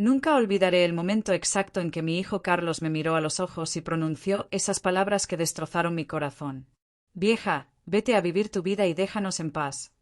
Nunca olvidaré el momento exacto en que mi hijo Carlos me miró a los ojos y pronunció esas palabras que destrozaron mi corazón. Vieja, vete a vivir tu vida y déjanos en paz.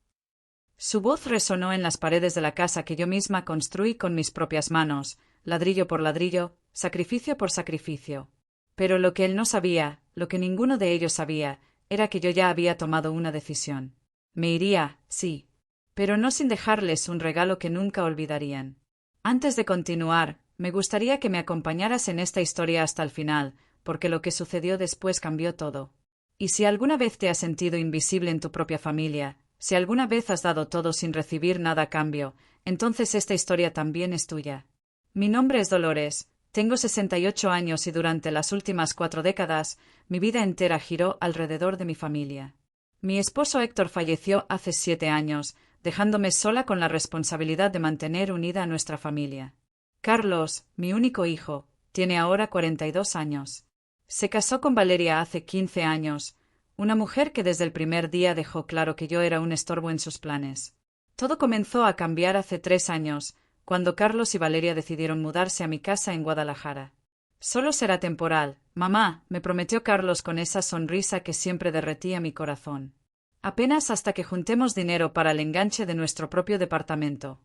Su voz resonó en las paredes de la casa que yo misma construí con mis propias manos, ladrillo por ladrillo, sacrificio por sacrificio. Pero lo que él no sabía, lo que ninguno de ellos sabía, era que yo ya había tomado una decisión. Me iría, sí, pero no sin dejarles un regalo que nunca olvidarían. Antes de continuar, me gustaría que me acompañaras en esta historia hasta el final, porque lo que sucedió después cambió todo. Y si alguna vez te has sentido invisible en tu propia familia, si alguna vez has dado todo sin recibir nada a cambio, entonces esta historia también es tuya. Mi nombre es Dolores, tengo 68 años y durante las últimas 4 décadas, mi vida entera giró alrededor de mi familia. Mi esposo Héctor falleció hace 7 años, dejándome sola con la responsabilidad de mantener unida a nuestra familia. Carlos, mi único hijo, tiene ahora 42 años. Se casó con Valeria hace 15 años, una mujer que desde el primer día dejó claro que yo era un estorbo en sus planes. Todo comenzó a cambiar hace 3 años, cuando Carlos y Valeria decidieron mudarse a mi casa en Guadalajara. Solo será temporal, mamá, me prometió Carlos con esa sonrisa que siempre derretía mi corazón. Apenas hasta que juntemos dinero para el enganche de nuestro propio departamento.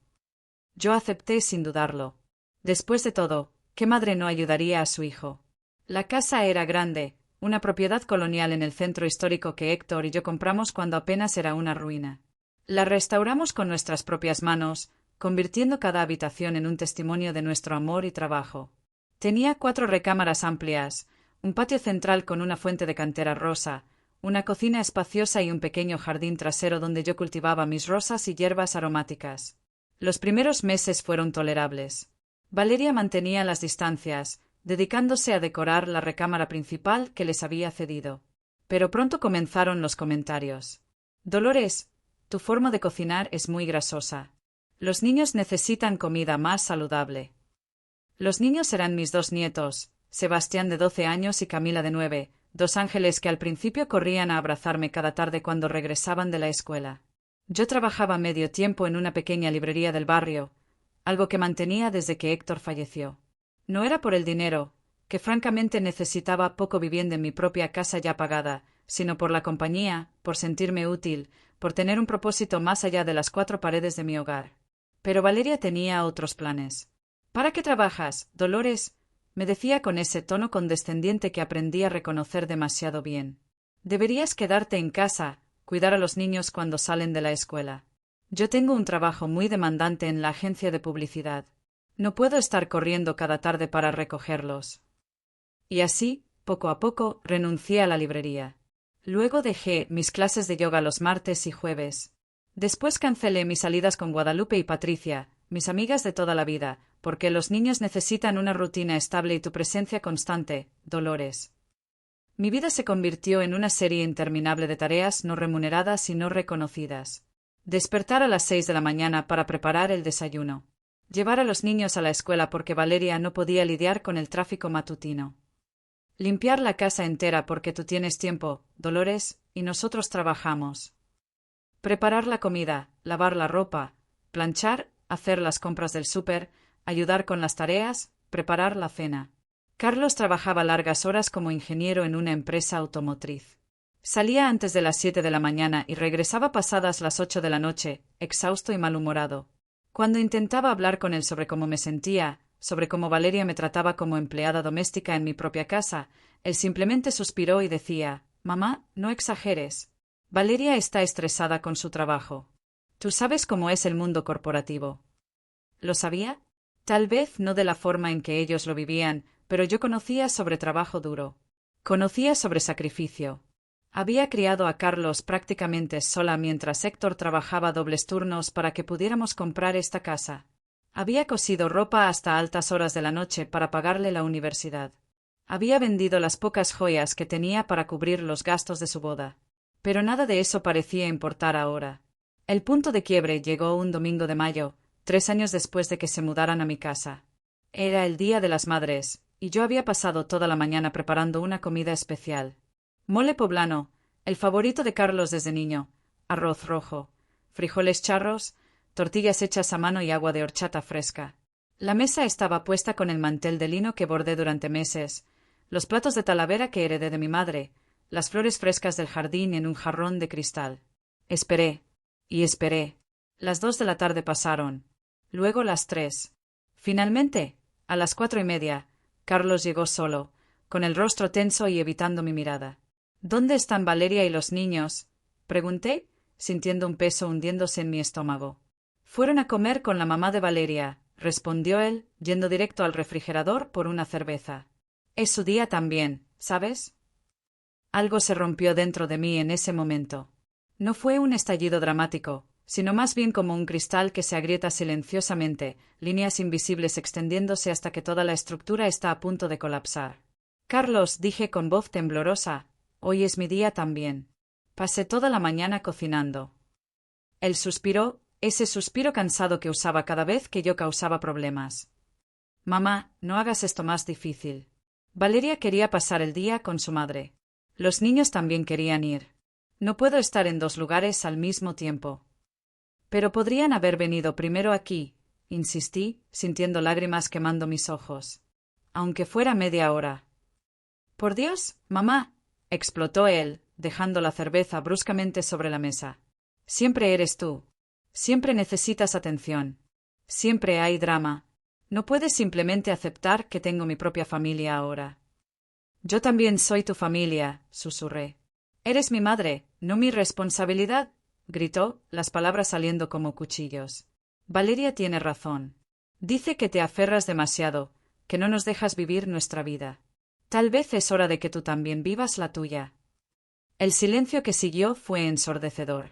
Yo acepté sin dudarlo. Después de todo, ¿qué madre no ayudaría a su hijo? La casa era grande, una propiedad colonial en el centro histórico que Héctor y yo compramos cuando apenas era una ruina. La restauramos con nuestras propias manos, convirtiendo cada habitación en un testimonio de nuestro amor y trabajo. Tenía 4 recámaras amplias, un patio central con una fuente de cantera rosa, una cocina espaciosa y un pequeño jardín trasero donde yo cultivaba mis rosas y hierbas aromáticas. Los primeros meses fueron tolerables. Valeria mantenía las distancias, dedicándose a decorar la recámara principal que les había cedido. Pero pronto comenzaron los comentarios. Dolores, tu forma de cocinar es muy grasosa. Los niños necesitan comida más saludable. Los niños eran mis 2 nietos, Sebastián de 12 años y Camila de 9, 2 ángeles que al principio corrían a abrazarme cada tarde cuando regresaban de la escuela. Yo trabajaba medio tiempo en una pequeña librería del barrio, algo que mantenía desde que Héctor falleció. No era por el dinero, que francamente necesitaba poco viviendo en mi propia casa ya pagada, sino por la compañía, por sentirme útil, por tener un propósito más allá de las 4 paredes de mi hogar. Pero Valeria tenía otros planes. ¿Para qué trabajas, Dolores?, me decía con ese tono condescendiente que aprendí a reconocer demasiado bien. Deberías quedarte en casa, cuidar a los niños cuando salen de la escuela. Yo tengo un trabajo muy demandante en la agencia de publicidad. No puedo estar corriendo cada tarde para recogerlos. Y así, poco a poco, renuncié a la librería. Luego dejé mis clases de yoga los martes y jueves. Después cancelé mis salidas con Guadalupe y Patricia, mis amigas de toda la vida, porque los niños necesitan una rutina estable y tu presencia constante, Dolores. Mi vida se convirtió en una serie interminable de tareas no remuneradas y no reconocidas. Despertar a las 6 de la mañana para preparar el desayuno. Llevar a los niños a la escuela porque Valeria no podía lidiar con el tráfico matutino. Limpiar la casa entera porque tú tienes tiempo, Dolores, y nosotros trabajamos. Preparar la comida, lavar la ropa, planchar, hacer las compras del súper, ayudar con las tareas, preparar la cena. Carlos trabajaba largas horas como ingeniero en una empresa automotriz. Salía antes de las 7 de la mañana y regresaba pasadas las 8 de la noche, exhausto y malhumorado. Cuando intentaba hablar con él sobre cómo me sentía, sobre cómo Valeria me trataba como empleada doméstica en mi propia casa, él simplemente suspiró y decía: «Mamá, no exageres. Valeria está estresada con su trabajo. Tú sabes cómo es el mundo corporativo». ¿Lo sabía? Tal vez no de la forma en que ellos lo vivían, pero yo conocía sobre trabajo duro. Conocía sobre sacrificio. Había criado a Carlos prácticamente sola mientras Héctor trabajaba dobles turnos para que pudiéramos comprar esta casa. Había cosido ropa hasta altas horas de la noche para pagarle la universidad. Había vendido las pocas joyas que tenía para cubrir los gastos de su boda. Pero nada de eso parecía importar ahora. El punto de quiebre llegó un domingo de mayo, 3 años después de que se mudaran a mi casa. Era el Día de las Madres, y yo había pasado toda la mañana preparando una comida especial. Mole poblano, el favorito de Carlos desde niño, arroz rojo, frijoles charros, tortillas hechas a mano y agua de horchata fresca. La mesa estaba puesta con el mantel de lino que bordé durante meses, los platos de talavera que heredé de mi madre, las flores frescas del jardín en un jarrón de cristal. Esperé. Y esperé. Las 2 de la tarde pasaron. Luego las 3. Finalmente, a las 4:30, Carlos llegó solo, con el rostro tenso y evitando mi mirada. ¿Dónde están Valeria y los niños?, pregunté, sintiendo un peso hundiéndose en mi estómago. Fueron a comer con la mamá de Valeria, respondió él, yendo directo al refrigerador por una cerveza. Es su día también, ¿sabes? Algo se rompió dentro de mí en ese momento. No fue un estallido dramático, sino más bien como un cristal que se agrieta silenciosamente, líneas invisibles extendiéndose hasta que toda la estructura está a punto de colapsar. Carlos, dije con voz temblorosa, hoy es mi día también. Pasé toda la mañana cocinando. Él suspiró, ese suspiro cansado que usaba cada vez que yo causaba problemas. Mamá, no hagas esto más difícil. Valeria quería pasar el día con su madre. Los niños también querían ir. No puedo estar en 2 lugares al mismo tiempo. Pero podrían haber venido primero aquí, insistí, sintiendo lágrimas quemando mis ojos. Aunque fuera media hora. Por Dios, mamá, explotó él, dejando la cerveza bruscamente sobre la mesa. Siempre eres tú. Siempre necesitas atención. Siempre hay drama. No puedes simplemente aceptar que tengo mi propia familia ahora. Yo también soy tu familia, susurré. Eres mi madre, no mi responsabilidad, gritó, las palabras saliendo como cuchillos. Valeria tiene razón. Dice que te aferras demasiado, que no nos dejas vivir nuestra vida. Tal vez es hora de que tú también vivas la tuya. El silencio que siguió fue ensordecedor.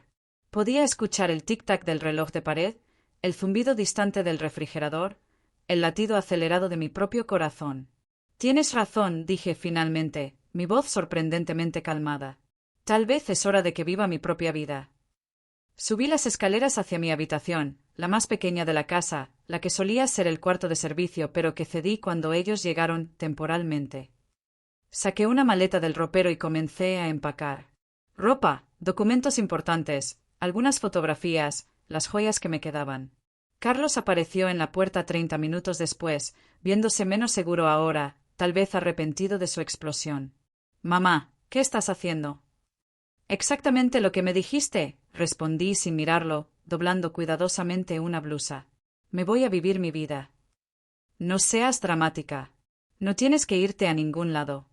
Podía escuchar el tic-tac del reloj de pared, el zumbido distante del refrigerador, el latido acelerado de mi propio corazón. Tienes razón, dije finalmente, mi voz sorprendentemente calmada. Tal vez es hora de que viva mi propia vida. Subí las escaleras hacia mi habitación, la más pequeña de la casa, la que solía ser el cuarto de servicio, pero que cedí cuando ellos llegaron temporalmente. Saqué una maleta del ropero y comencé a empacar. Ropa, documentos importantes, algunas fotografías, las joyas que me quedaban. Carlos apareció en la puerta 30 minutos después, viéndose menos seguro ahora, tal vez arrepentido de su explosión. Mamá, ¿qué estás haciendo? Exactamente lo que me dijiste, respondí sin mirarlo, doblando cuidadosamente una blusa. Me voy a vivir mi vida. No seas dramática. No tienes que irte a ningún lado.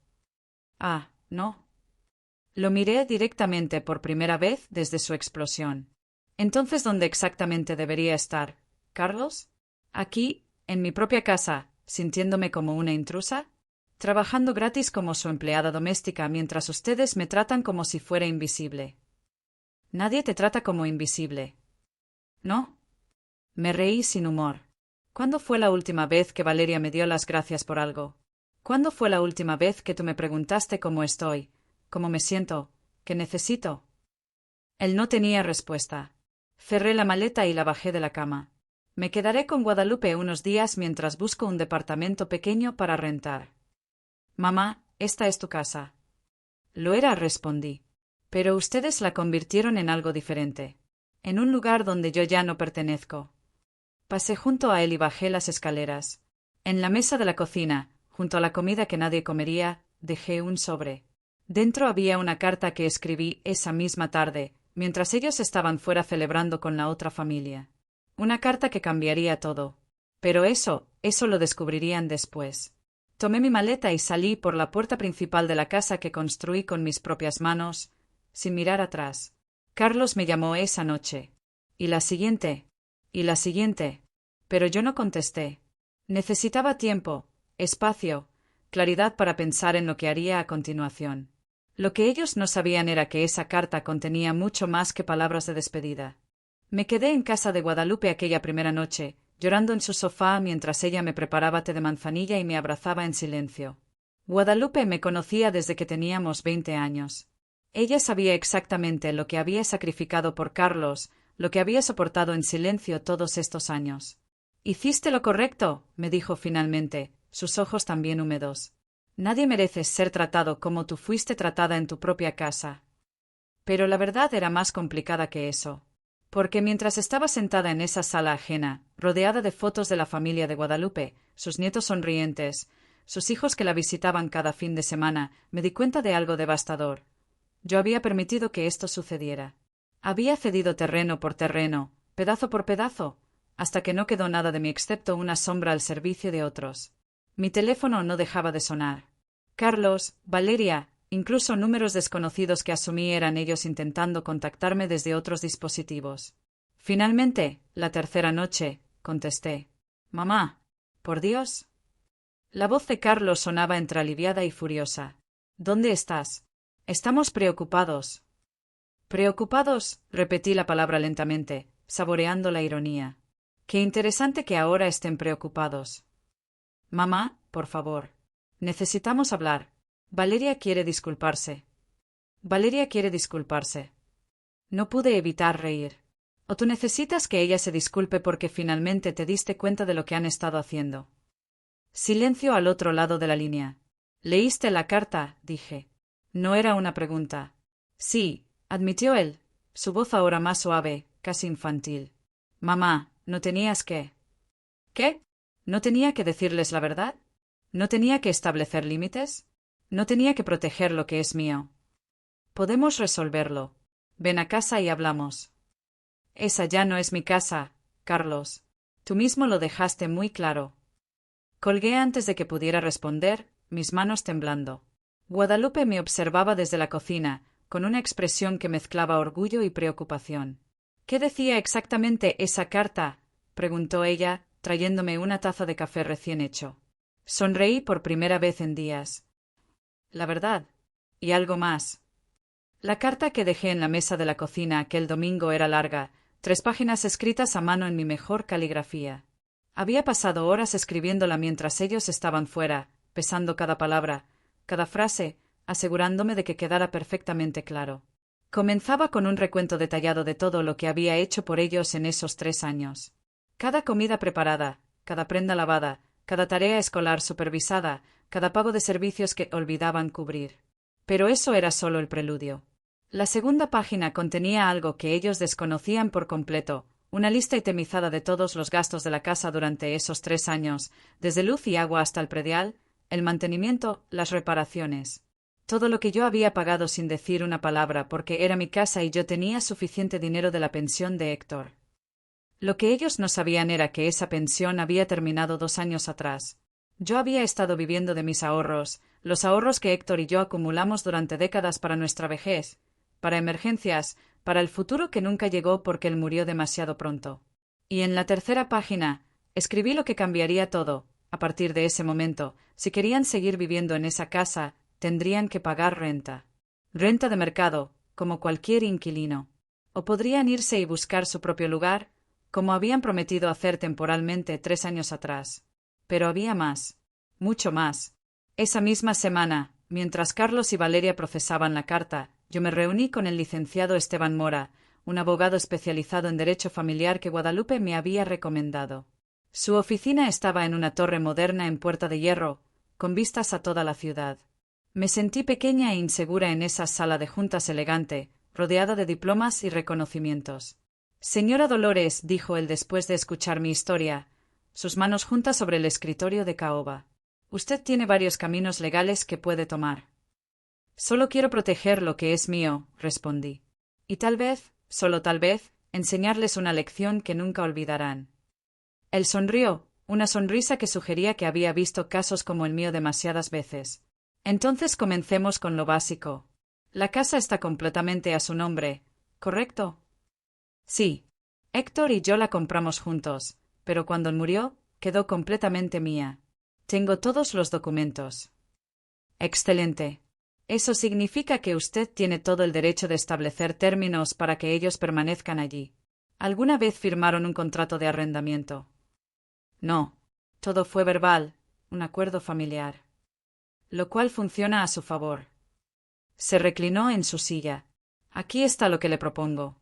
Ah, ¿no? Lo miré directamente por primera vez desde su explosión. Entonces, ¿dónde exactamente debería estar, Carlos? Aquí, en mi propia casa, sintiéndome como una intrusa, trabajando gratis como su empleada doméstica mientras ustedes me tratan como si fuera invisible. Nadie te trata como invisible. ¿No? Me reí sin humor. ¿Cuándo fue la última vez que Valeria me dio las gracias por algo? ¿Cuándo fue la última vez que tú me preguntaste cómo estoy, cómo me siento, qué necesito? Él no tenía respuesta. Cerré la maleta y la bajé de la cama. Me quedaré con Guadalupe unos días mientras busco un departamento pequeño para rentar. Mamá, esta es tu casa. Lo era, respondí. Pero ustedes la convirtieron en algo diferente. En un lugar donde yo ya no pertenezco. Pasé junto a él y bajé las escaleras. En la mesa de la cocina, junto a la comida que nadie comería, dejé un sobre. Dentro había una carta que escribí esa misma tarde, mientras ellos estaban fuera celebrando con la otra familia. Una carta que cambiaría todo. Pero eso lo descubrirían después. Tomé mi maleta y salí por la puerta principal de la casa que construí con mis propias manos, sin mirar atrás. Carlos me llamó esa noche. Y la siguiente. Pero yo no contesté. Necesitaba tiempo, espacio, claridad para pensar en lo que haría a continuación. Lo que ellos no sabían era que esa carta contenía mucho más que palabras de despedida. Me quedé en casa de Guadalupe aquella primera noche, llorando en su sofá mientras ella me preparaba té de manzanilla y me abrazaba en silencio. Guadalupe me conocía desde que teníamos 20 años. Ella sabía exactamente lo que había sacrificado por Carlos, lo que había soportado en silencio todos estos años. Hiciste lo correcto, me dijo finalmente, sus ojos también húmedos. Nadie merece ser tratado como tú fuiste tratada en tu propia casa. Pero la verdad era más complicada que eso. Porque mientras estaba sentada en esa sala ajena, rodeada de fotos de la familia de Guadalupe, sus nietos sonrientes, sus hijos que la visitaban cada fin de semana, me di cuenta de algo devastador. Yo había permitido que esto sucediera. Había cedido terreno por terreno, pedazo por pedazo, hasta que no quedó nada de mí excepto una sombra al servicio de otros. Mi teléfono no dejaba de sonar. Carlos, Valeria, incluso números desconocidos que asumí eran ellos intentando contactarme desde otros dispositivos. Finalmente, la tercera noche, contesté. «Mamá, por Dios». La voz de Carlos sonaba entre aliviada y furiosa. «¿Dónde estás? Estamos preocupados». «¿Preocupados?», repetí la palabra lentamente, saboreando la ironía. «Qué interesante que ahora estén preocupados». «Mamá, por favor. Necesitamos hablar. Valeria quiere disculparse». «Valeria quiere disculparse». No pude evitar reír. «¿O tú necesitas que ella se disculpe porque finalmente te diste cuenta de lo que han estado haciendo?» Silencio al otro lado de la línea. «¿Leíste la carta?», dije. No era una pregunta. «Sí», admitió él, su voz ahora más suave, casi infantil. «Mamá, ¿no tenías que...?» «¿Qué? ¿No tenía que decirles la verdad? ¿No tenía que establecer límites? ¿No tenía que proteger lo que es mío?» «Podemos resolverlo. Ven a casa y hablamos». «Esa ya no es mi casa, Carlos. Tú mismo lo dejaste muy claro». Colgué antes de que pudiera responder, mis manos temblando. Guadalupe me observaba desde la cocina, con una expresión que mezclaba orgullo y preocupación. «¿Qué decía exactamente esa carta?», preguntó ella, trayéndome una taza de café recién hecho. Sonreí por primera vez en días. «La verdad. Y algo más». La carta que dejé en la mesa de la cocina aquel domingo era larga, 3 páginas escritas a mano en mi mejor caligrafía. Había pasado horas escribiéndola mientras ellos estaban fuera, pesando cada palabra, cada frase, asegurándome de que quedara perfectamente claro. Comenzaba con un recuento detallado de todo lo que había hecho por ellos en esos 3 años. Cada comida preparada, cada prenda lavada, cada tarea escolar supervisada, cada pago de servicios que olvidaban cubrir. Pero eso era solo el preludio. La segunda página contenía algo que ellos desconocían por completo, una lista itemizada de todos los gastos de la casa durante esos 3 años, desde luz y agua hasta el predial, el mantenimiento, las reparaciones. Todo lo que yo había pagado sin decir una palabra porque era mi casa y yo tenía suficiente dinero de la pensión de Héctor. Lo que ellos no sabían era que esa pensión había terminado 2 años atrás. Yo había estado viviendo de mis ahorros, los ahorros que Héctor y yo acumulamos durante décadas para nuestra vejez, para emergencias, para el futuro que nunca llegó porque él murió demasiado pronto. Y en la tercera página, escribí lo que cambiaría todo. A partir de ese momento, si querían seguir viviendo en esa casa, tendrían que pagar renta. Renta de mercado, como cualquier inquilino. O podrían irse y buscar su propio lugar, como habían prometido hacer temporalmente 3 años atrás. Pero había más. Mucho más. Esa misma semana, mientras Carlos y Valeria procesaban la carta, yo me reuní con el licenciado Esteban Mora, un abogado especializado en derecho familiar que Guadalupe me había recomendado. Su oficina estaba en una torre moderna en Puerta de Hierro, con vistas a toda la ciudad. Me sentí pequeña e insegura en esa sala de juntas elegante, rodeada de diplomas y reconocimientos. «Señora Dolores», dijo él después de escuchar mi historia, sus manos juntas sobre el escritorio de caoba. «Usted tiene varios caminos legales que puede tomar». «Solo quiero proteger lo que es mío», respondí. «Y tal vez, solo tal vez, enseñarles una lección que nunca olvidarán». Él sonrió, una sonrisa que sugería que había visto casos como el mío demasiadas veces. «Entonces comencemos con lo básico. La casa está completamente a su nombre, ¿correcto?» «Sí. Héctor y yo la compramos juntos, pero cuando él murió, quedó completamente mía. Tengo todos los documentos». «Excelente. Eso significa que usted tiene todo el derecho de establecer términos para que ellos permanezcan allí. ¿Alguna vez firmaron un contrato de arrendamiento?» «No. Todo fue verbal, un acuerdo familiar». «Lo cual funciona a su favor». Se reclinó en su silla. «Aquí está lo que le propongo».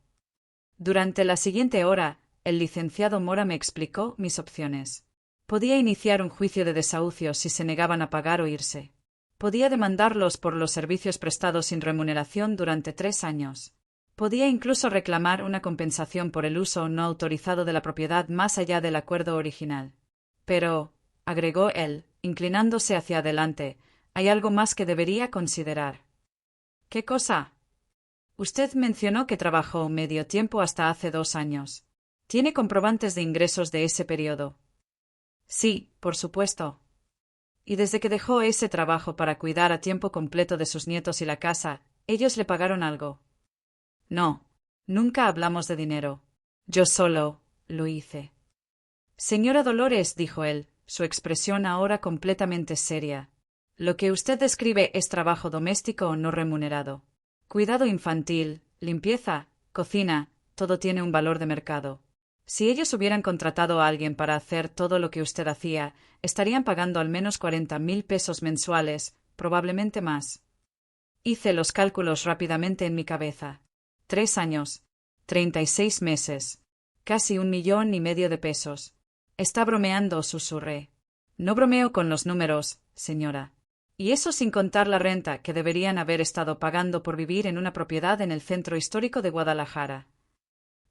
Durante la siguiente hora, el licenciado Mora me explicó mis opciones. Podía iniciar un juicio de desahucio si se negaban a pagar o irse. Podía demandarlos por los servicios prestados sin remuneración durante 3 años. Podía incluso reclamar una compensación por el uso no autorizado de la propiedad más allá del acuerdo original. Pero, agregó él, inclinándose hacia adelante, hay algo más que debería considerar. ¿Qué cosa? Usted mencionó que trabajó medio tiempo hasta hace 2 años. ¿Tiene comprobantes de ingresos de ese periodo? Sí, por supuesto. Y desde que dejó ese trabajo para cuidar a tiempo completo de sus nietos y la casa, ¿ellos le pagaron algo? No. Nunca hablamos de dinero. Yo solo lo hice. Señora Dolores, dijo él, su expresión ahora completamente seria. Lo que usted describe es trabajo doméstico no remunerado. Cuidado infantil, limpieza, cocina, todo tiene un valor de mercado. Si ellos hubieran contratado a alguien para hacer todo lo que usted hacía, estarían pagando al menos 40.000 pesos mensuales, probablemente más. Hice los cálculos rápidamente en mi cabeza. 3 años, 36 meses, casi 1,5 millones de pesos. Está bromeando, susurré. No bromeo con los números, señora. Y eso sin contar la renta que deberían haber estado pagando por vivir en una propiedad en el centro histórico de Guadalajara.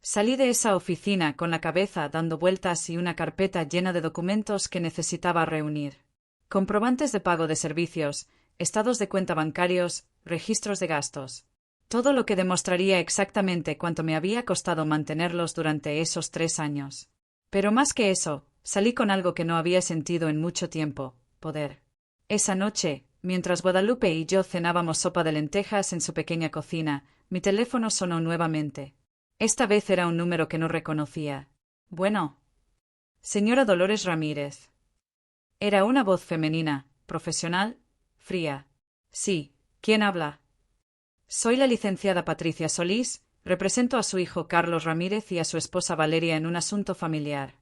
Salí de esa oficina con la cabeza dando vueltas y una carpeta llena de documentos que necesitaba reunir. Comprobantes de pago de servicios, estados de cuenta bancarios, registros de gastos. Todo lo que demostraría exactamente cuánto me había costado mantenerlos durante esos 3 años. Pero más que eso, salí con algo que no había sentido en mucho tiempo: poder. Esa noche, mientras Guadalupe y yo cenábamos sopa de lentejas en su pequeña cocina, mi teléfono sonó nuevamente. Esta vez era un número que no reconocía. Bueno. Señora Dolores Ramírez. Era una voz femenina, profesional, fría. Sí, ¿quién habla? Soy la licenciada Patricia Solís, represento a su hijo Carlos Ramírez y a su esposa Valeria en un asunto familiar.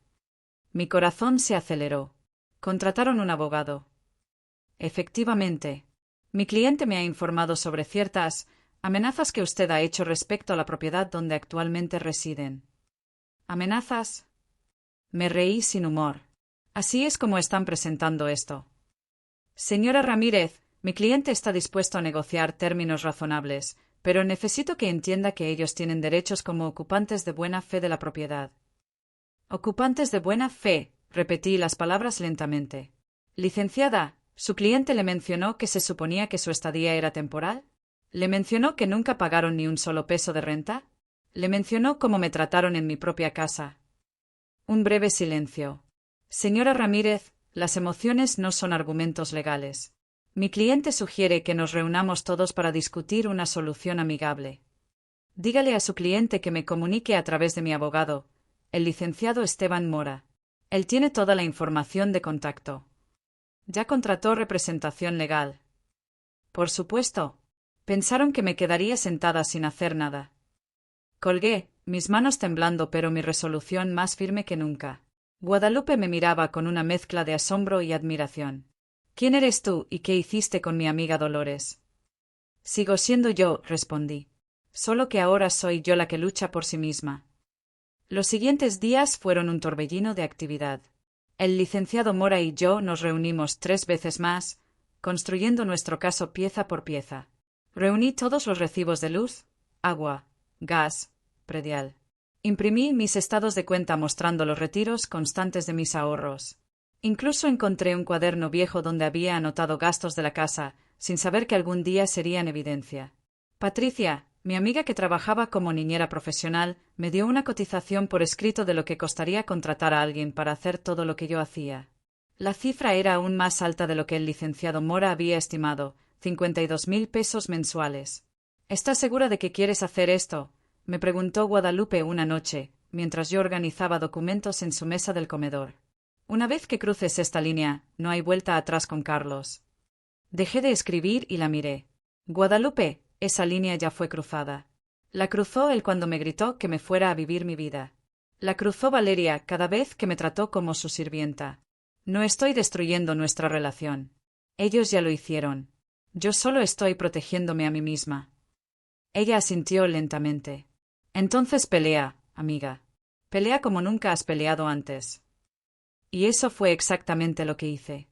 Mi corazón se aceleró. Contrataron un abogado. Efectivamente. Mi cliente me ha informado sobre ciertas amenazas que usted ha hecho respecto a la propiedad donde actualmente residen. ¿Amenazas? Me reí sin humor. Así es como están presentando esto. Señora Ramírez, mi cliente está dispuesto a negociar términos razonables, pero necesito que entienda que ellos tienen derechos como ocupantes de buena fe de la propiedad. Ocupantes de buena fe, repetí las palabras lentamente. Licenciada, ¿su cliente le mencionó que se suponía que su estadía era temporal? ¿Le mencionó que nunca pagaron ni un solo peso de renta? ¿Le mencionó cómo me trataron en mi propia casa? Un breve silencio. Señora Ramírez, las emociones no son argumentos legales. Mi cliente sugiere que nos reunamos todos para discutir una solución amigable. Dígale a su cliente que me comunique a través de mi abogado, el licenciado Esteban Mora. Él tiene toda la información de contacto. Ya contrató representación legal. Por supuesto. Pensaron que me quedaría sentada sin hacer nada. Colgué, mis manos temblando pero mi resolución más firme que nunca. Guadalupe me miraba con una mezcla de asombro y admiración. ¿Quién eres tú y qué hiciste con mi amiga Dolores? Sigo siendo yo, respondí. Solo que ahora soy yo la que lucha por sí misma. Los siguientes días fueron un torbellino de actividad. El licenciado Mora y yo nos reunimos 3 veces más, construyendo nuestro caso pieza por pieza. Reuní todos los recibos de luz, agua, gas, predial. Imprimí mis estados de cuenta mostrando los retiros constantes de mis ahorros. Incluso encontré un cuaderno viejo donde había anotado gastos de la casa, sin saber que algún día serían evidencia. Patricia, mi amiga que trabajaba como niñera profesional, me dio una cotización por escrito de lo que costaría contratar a alguien para hacer todo lo que yo hacía. La cifra era aún más alta de lo que el licenciado Mora había estimado, 52.000 pesos mensuales. ¿Estás segura de que quieres hacer esto?, me preguntó Guadalupe una noche, mientras yo organizaba documentos en su mesa del comedor. Una vez que cruces esta línea, no hay vuelta atrás con Carlos. Dejé de escribir y la miré. Guadalupe, esa línea ya fue cruzada. La cruzó él cuando me gritó que me fuera a vivir mi vida. La cruzó Valeria cada vez que me trató como su sirvienta. No estoy destruyendo nuestra relación. Ellos ya lo hicieron. Yo solo estoy protegiéndome a mí misma. Ella asintió lentamente. Entonces pelea, amiga. Pelea como nunca has peleado antes. Y eso fue exactamente lo que hice.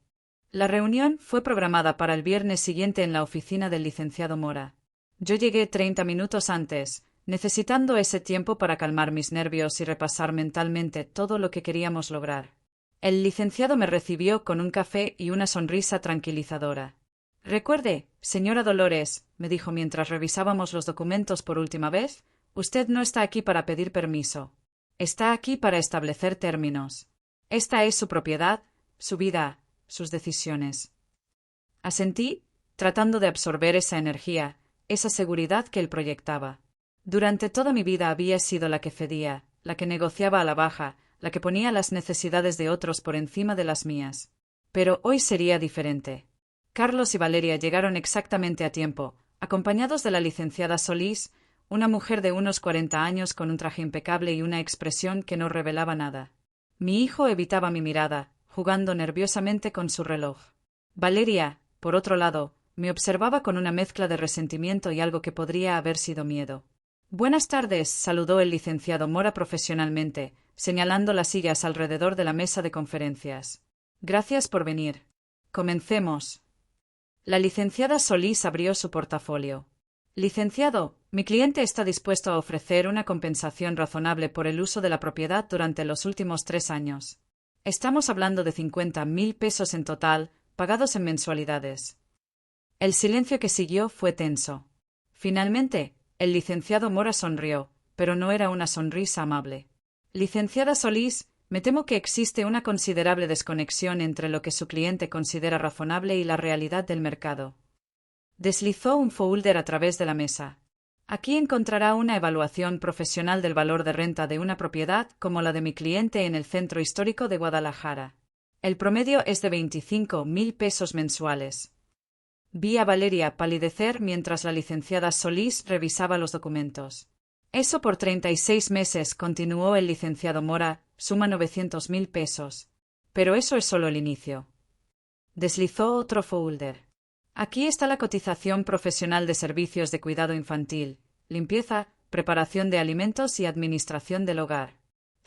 La reunión fue programada para el viernes siguiente en la oficina del licenciado Mora. Yo llegué 30 minutos antes, necesitando ese tiempo para calmar mis nervios y repasar mentalmente todo lo que queríamos lograr. El licenciado me recibió con un café y una sonrisa tranquilizadora. Recuerde, señora Dolores, me dijo mientras revisábamos los documentos por última vez, usted no está aquí para pedir permiso. Está aquí para establecer términos. Esta es su propiedad, su vida, sus decisiones. Asentí, tratando de absorber esa energía, esa seguridad que él proyectaba. Durante toda mi vida había sido la que cedía, la que negociaba a la baja, la que ponía las necesidades de otros por encima de las mías. Pero hoy sería diferente. Carlos y Valeria llegaron exactamente a tiempo, acompañados de la licenciada Solís, una mujer de unos 40 años con un traje impecable y una expresión que no revelaba nada. Mi hijo evitaba mi mirada, jugando nerviosamente con su reloj. Valeria, por otro lado, me observaba con una mezcla de resentimiento y algo que podría haber sido miedo. Buenas tardes, saludó el licenciado Mora profesionalmente, señalando las sillas alrededor de la mesa de conferencias. Gracias por venir. Comencemos. La licenciada Solís abrió su portafolio. Licenciado, mi cliente está dispuesto a ofrecer una compensación razonable por el uso de la propiedad durante los últimos 3 años. Estamos hablando de 50.000 pesos en total, pagados en mensualidades. El silencio que siguió fue tenso. Finalmente, el licenciado Mora sonrió, pero no era una sonrisa amable. Licenciada Solís, me temo que existe una considerable desconexión entre lo que su cliente considera razonable y la realidad del mercado. Deslizó un folder a través de la mesa. Aquí encontrará una evaluación profesional del valor de renta de una propiedad como la de mi cliente en el centro histórico de Guadalajara. El promedio es de 25.000 pesos mensuales. Vi a Valeria palidecer mientras la licenciada Solís revisaba los documentos. Eso por 36 meses, continuó el licenciado Mora, suma 900.000 pesos. Pero eso es solo el inicio. Deslizó otro folder. Aquí está la cotización profesional de servicios de cuidado infantil, limpieza, preparación de alimentos y administración del hogar.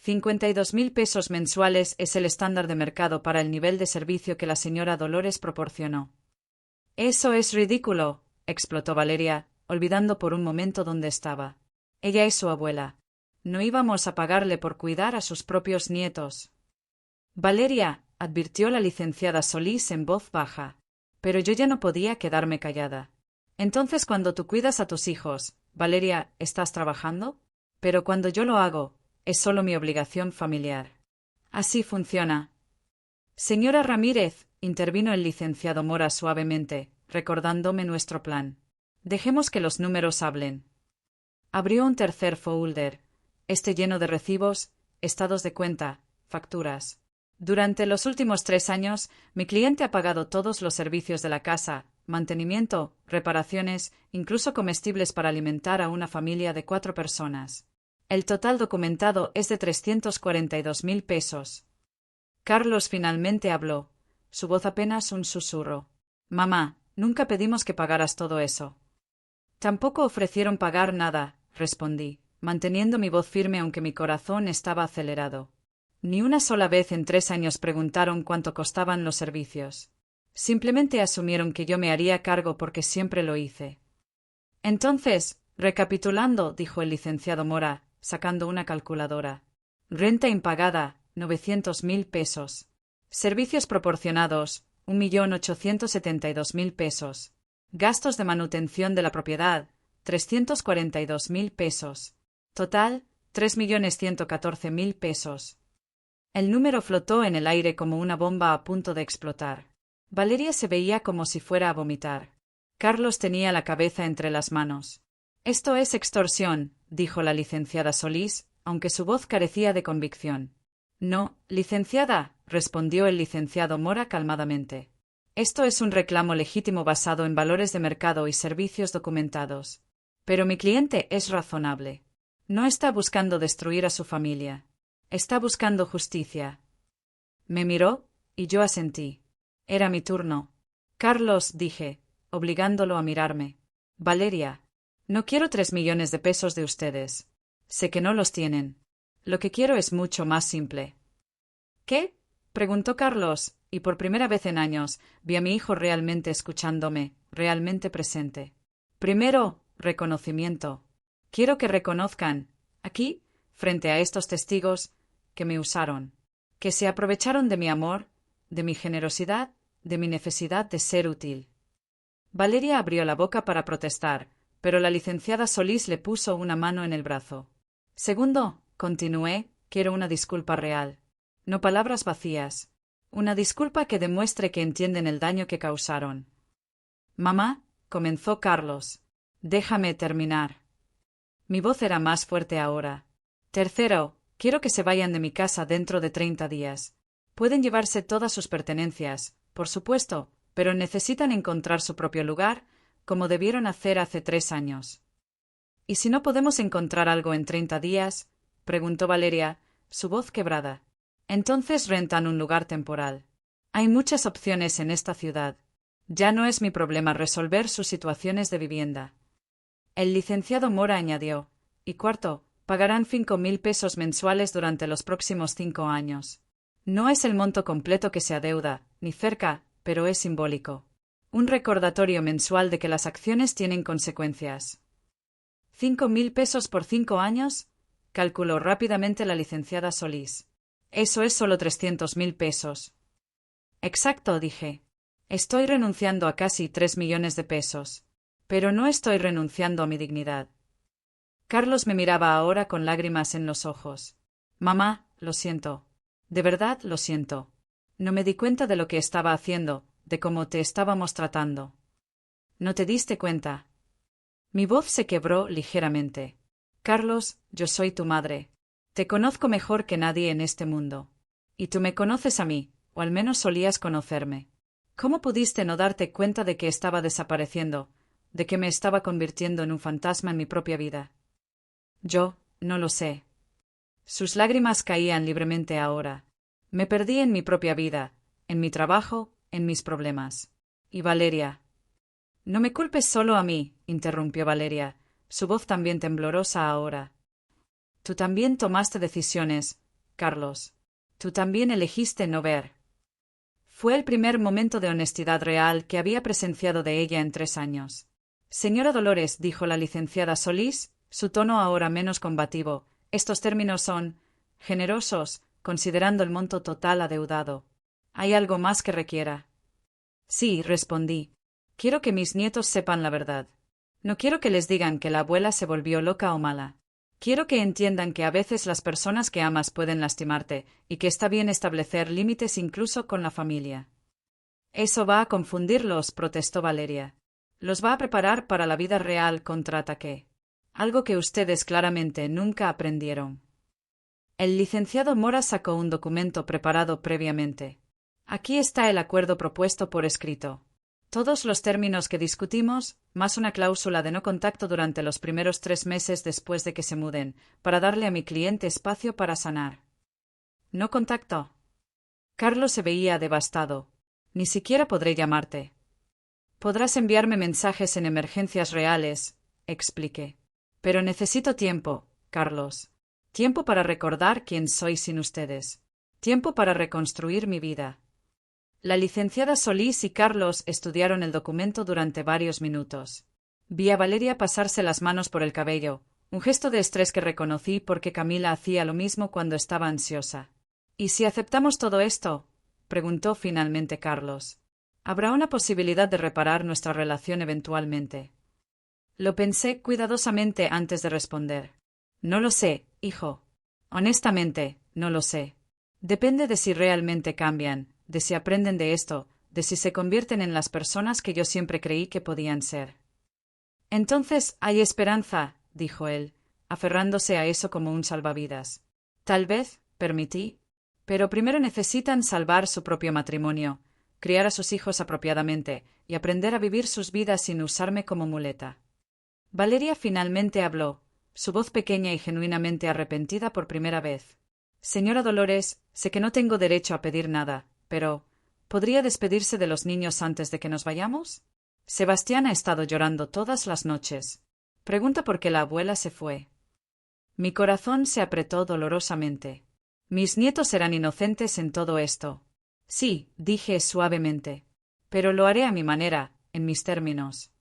52.000 pesos mensuales es el estándar de mercado para el nivel de servicio que la señora Dolores proporcionó. Eso es ridículo, explotó Valeria, olvidando por un momento dónde estaba. Ella es su abuela. No íbamos a pagarle por cuidar a sus propios nietos. Valeria, advirtió la licenciada Solís en voz baja. Pero yo ya no podía quedarme callada. Entonces, cuando tú cuidas a tus hijos, Valeria, ¿estás trabajando? Pero cuando yo lo hago, es solo mi obligación familiar. Así funciona. Señora Ramírez, intervino el licenciado Mora suavemente, recordándome nuestro plan. Dejemos que los números hablen. Abrió un tercer folder, este lleno de recibos, estados de cuenta, facturas. Durante los últimos 3 años, mi cliente ha pagado todos los servicios de la casa, mantenimiento, reparaciones, incluso comestibles para alimentar a una familia de 4 personas. El total documentado es de 342.000 pesos. Carlos finalmente habló, su voz apenas un susurro. Mamá, nunca pedimos que pagaras todo eso. Tampoco ofrecieron pagar nada, respondí, manteniendo mi voz firme aunque mi corazón estaba acelerado. Ni una sola vez en 3 años preguntaron cuánto costaban los servicios. Simplemente asumieron que yo me haría cargo porque siempre lo hice. Entonces, recapitulando, dijo el licenciado Mora, sacando una calculadora. Renta impagada, 900.000 pesos. Servicios proporcionados, 1.872.000 pesos. Gastos de manutención de la propiedad, 342.000 pesos. Total, 3.114.000 pesos. El número flotó en el aire como una bomba a punto de explotar. Valeria se veía como si fuera a vomitar. Carlos tenía la cabeza entre las manos. Esto es extorsión, dijo la licenciada Solís, aunque su voz carecía de convicción. No, licenciada, respondió el licenciado Mora calmadamente. Esto es un reclamo legítimo basado en valores de mercado y servicios documentados. Pero mi cliente es razonable. No está buscando destruir a su familia. Está buscando justicia. Me miró, y yo asentí. Era mi turno. Carlos, dije, obligándolo a mirarme. Valeria, no quiero 3 millones de pesos de ustedes. Sé que no los tienen. Lo que quiero es mucho más simple. ¿Qué? Preguntó Carlos, y por primera vez en años vi a mi hijo realmente escuchándome, realmente presente. Primero, reconocimiento. Quiero que reconozcan, aquí, frente a estos testigos, que me usaron, que se aprovecharon de mi amor, de mi generosidad, de mi necesidad de ser útil. Valeria abrió la boca para protestar, pero la licenciada Solís le puso una mano en el brazo. Segundo, continué, quiero una disculpa real. No palabras vacías. Una disculpa que demuestre que entienden el daño que causaron. Mamá, comenzó Carlos. Déjame terminar. Mi voz era más fuerte ahora. Tercero, quiero que se vayan de mi casa dentro de 30 días. Pueden llevarse todas sus pertenencias, por supuesto, pero necesitan encontrar su propio lugar, como debieron hacer hace 3 años. ¿Y si no podemos encontrar algo en 30 días? Preguntó Valeria, su voz quebrada. Entonces rentan un lugar temporal. Hay muchas opciones en esta ciudad. Ya no es mi problema resolver sus situaciones de vivienda. El licenciado Mora añadió, y cuarto, pagarán 5.000 pesos mensuales durante los próximos 5 años. No es el monto completo que se adeuda, ni cerca, pero es simbólico. Un recordatorio mensual de que las acciones tienen consecuencias. 5.000 pesos por 5 años, calculó rápidamente la licenciada Solís. Eso es solo 300.000 pesos. Exacto, dije. Estoy renunciando a casi 3 millones de pesos. Pero no estoy renunciando a mi dignidad. Carlos me miraba ahora con lágrimas en los ojos. Mamá, lo siento. De verdad lo siento. No me di cuenta de lo que estaba haciendo, de cómo te estábamos tratando. ¿No te diste cuenta? Mi voz se quebró ligeramente. Carlos, yo soy tu madre. Te conozco mejor que nadie en este mundo. Y tú me conoces a mí, o al menos solías conocerme. ¿Cómo pudiste no darte cuenta de que estaba desapareciendo, de que me estaba convirtiendo en un fantasma en mi propia vida? Yo, no lo sé. Sus lágrimas caían libremente ahora. Me perdí en mi propia vida, en mi trabajo, en mis problemas. Y Valeria. No me culpes solo a mí, interrumpió Valeria, su voz también temblorosa ahora. Tú también tomaste decisiones, Carlos. Tú también elegiste no ver. Fue el primer momento de honestidad real que había presenciado de ella en 3 años. Señora Dolores, dijo la licenciada Solís, su tono ahora menos combativo, estos términos son generosos, considerando el monto total adeudado. ¿Hay algo más que requiera? Sí, respondí. Quiero que mis nietos sepan la verdad. No quiero que les digan que la abuela se volvió loca o mala. Quiero que entiendan que a veces las personas que amas pueden lastimarte, y que está bien establecer límites incluso con la familia. Eso va a confundirlos, protestó Valeria. Los va a preparar para la vida real contraataque. Algo que ustedes claramente nunca aprendieron. El licenciado Mora sacó un documento preparado previamente. Aquí está el acuerdo propuesto por escrito. Todos los términos que discutimos, más una cláusula de no contacto durante los primeros 3 meses después de que se muden, para darle a mi cliente espacio para sanar. ¿No contacto? Carlos se veía devastado. Ni siquiera podré llamarte. Podrás enviarme mensajes en emergencias reales, expliqué. Pero necesito tiempo, Carlos. Tiempo para recordar quién soy sin ustedes. Tiempo para reconstruir mi vida. La licenciada Solís y Carlos estudiaron el documento durante varios minutos. Vi a Valeria pasarse las manos por el cabello, un gesto de estrés que reconocí porque Camila hacía lo mismo cuando estaba ansiosa. ¿Y si aceptamos todo esto? Preguntó finalmente Carlos. ¿Habrá una posibilidad de reparar nuestra relación eventualmente? Lo pensé cuidadosamente antes de responder. No lo sé, hijo. Honestamente, no lo sé. Depende de si realmente cambian, de si aprenden de esto, de si se convierten en las personas que yo siempre creí que podían ser. Entonces hay esperanza, dijo él, aferrándose a eso como un salvavidas. Tal vez, permití. Pero primero necesitan salvar su propio matrimonio, criar a sus hijos apropiadamente y aprender a vivir sus vidas sin usarme como muleta. Valeria finalmente habló, su voz pequeña y genuinamente arrepentida por primera vez. Señora Dolores, sé que no tengo derecho a pedir nada, pero ¿podría despedirse de los niños antes de que nos vayamos? Sebastián ha estado llorando todas las noches. Pregunta por qué la abuela se fue. Mi corazón se apretó dolorosamente. Mis nietos serán inocentes en todo esto. Sí, dije suavemente. Pero lo haré a mi manera, en mis términos.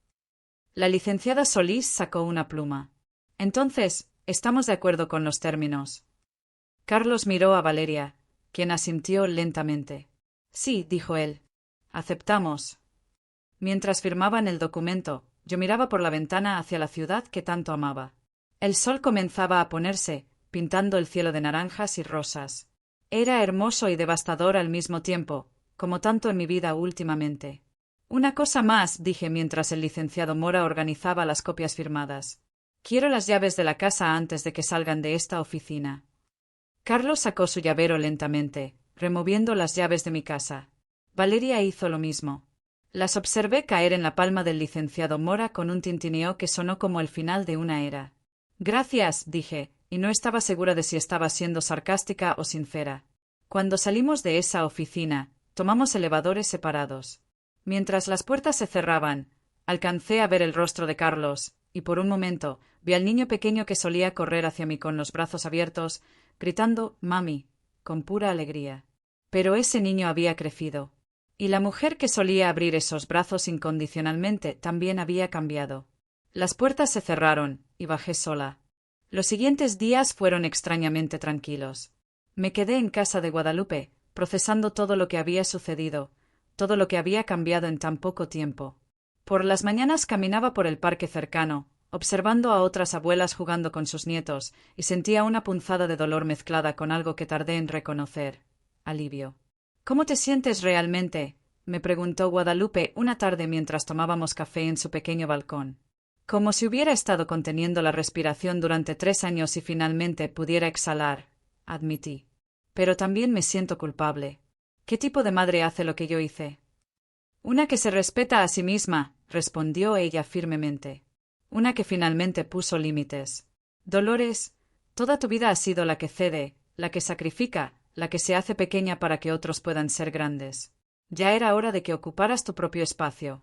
La licenciada Solís sacó una pluma. Entonces, estamos de acuerdo con los términos. Carlos miró a Valeria, quien asintió lentamente. Sí, dijo él. Aceptamos. Mientras firmaban el documento, yo miraba por la ventana hacia la ciudad que tanto amaba. El sol comenzaba a ponerse, pintando el cielo de naranjas y rosas. Era hermoso y devastador al mismo tiempo, como tanto en mi vida últimamente. Una cosa más, dije mientras el licenciado Mora organizaba las copias firmadas. Quiero las llaves de la casa antes de que salgan de esta oficina. Carlos sacó su llavero lentamente, removiendo las llaves de mi casa. Valeria hizo lo mismo. Las observé caer en la palma del licenciado Mora con un tintineo que sonó como el final de una era. Gracias, dije, y no estaba segura de si estaba siendo sarcástica o sincera. Cuando salimos de esa oficina, tomamos elevadores separados. Mientras las puertas se cerraban, alcancé a ver el rostro de Carlos, y por un momento vi al niño pequeño que solía correr hacia mí con los brazos abiertos, gritando «Mami», con pura alegría. Pero ese niño había crecido. Y la mujer que solía abrir esos brazos incondicionalmente también había cambiado. Las puertas se cerraron, y bajé sola. Los siguientes días fueron extrañamente tranquilos. Me quedé en casa de Guadalupe, procesando todo lo que había sucedido, todo lo que había cambiado en tan poco tiempo. Por las mañanas caminaba por el parque cercano, observando a otras abuelas jugando con sus nietos, y sentía una punzada de dolor mezclada con algo que tardé en reconocer. Alivio. ¿Cómo te sientes realmente?, me preguntó Guadalupe una tarde mientras tomábamos café en su pequeño balcón. Como si hubiera estado conteniendo la respiración durante 3 años y finalmente pudiera exhalar, admití. Pero también me siento culpable. ¿Qué tipo de madre hace lo que yo hice? Una que se respeta a sí misma, respondió ella firmemente. Una que finalmente puso límites. Dolores, toda tu vida has sido la que cede, la que sacrifica, la que se hace pequeña para que otros puedan ser grandes. Ya era hora de que ocuparas tu propio espacio.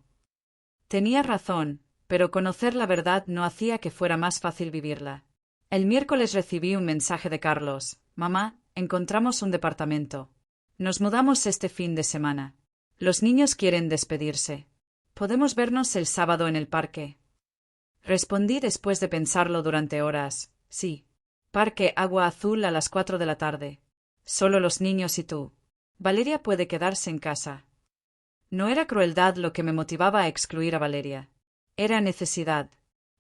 Tenía razón, pero conocer la verdad no hacía que fuera más fácil vivirla. El miércoles recibí un mensaje de Carlos. Mamá, encontramos un departamento. Nos mudamos este fin de semana. Los niños quieren despedirse. ¿Podemos vernos el sábado en el parque? Respondí después de pensarlo durante horas. Sí. Parque Agua Azul a las 4 de la tarde. Solo los niños y tú. Valeria puede quedarse en casa. No era crueldad lo que me motivaba a excluir a Valeria. Era necesidad.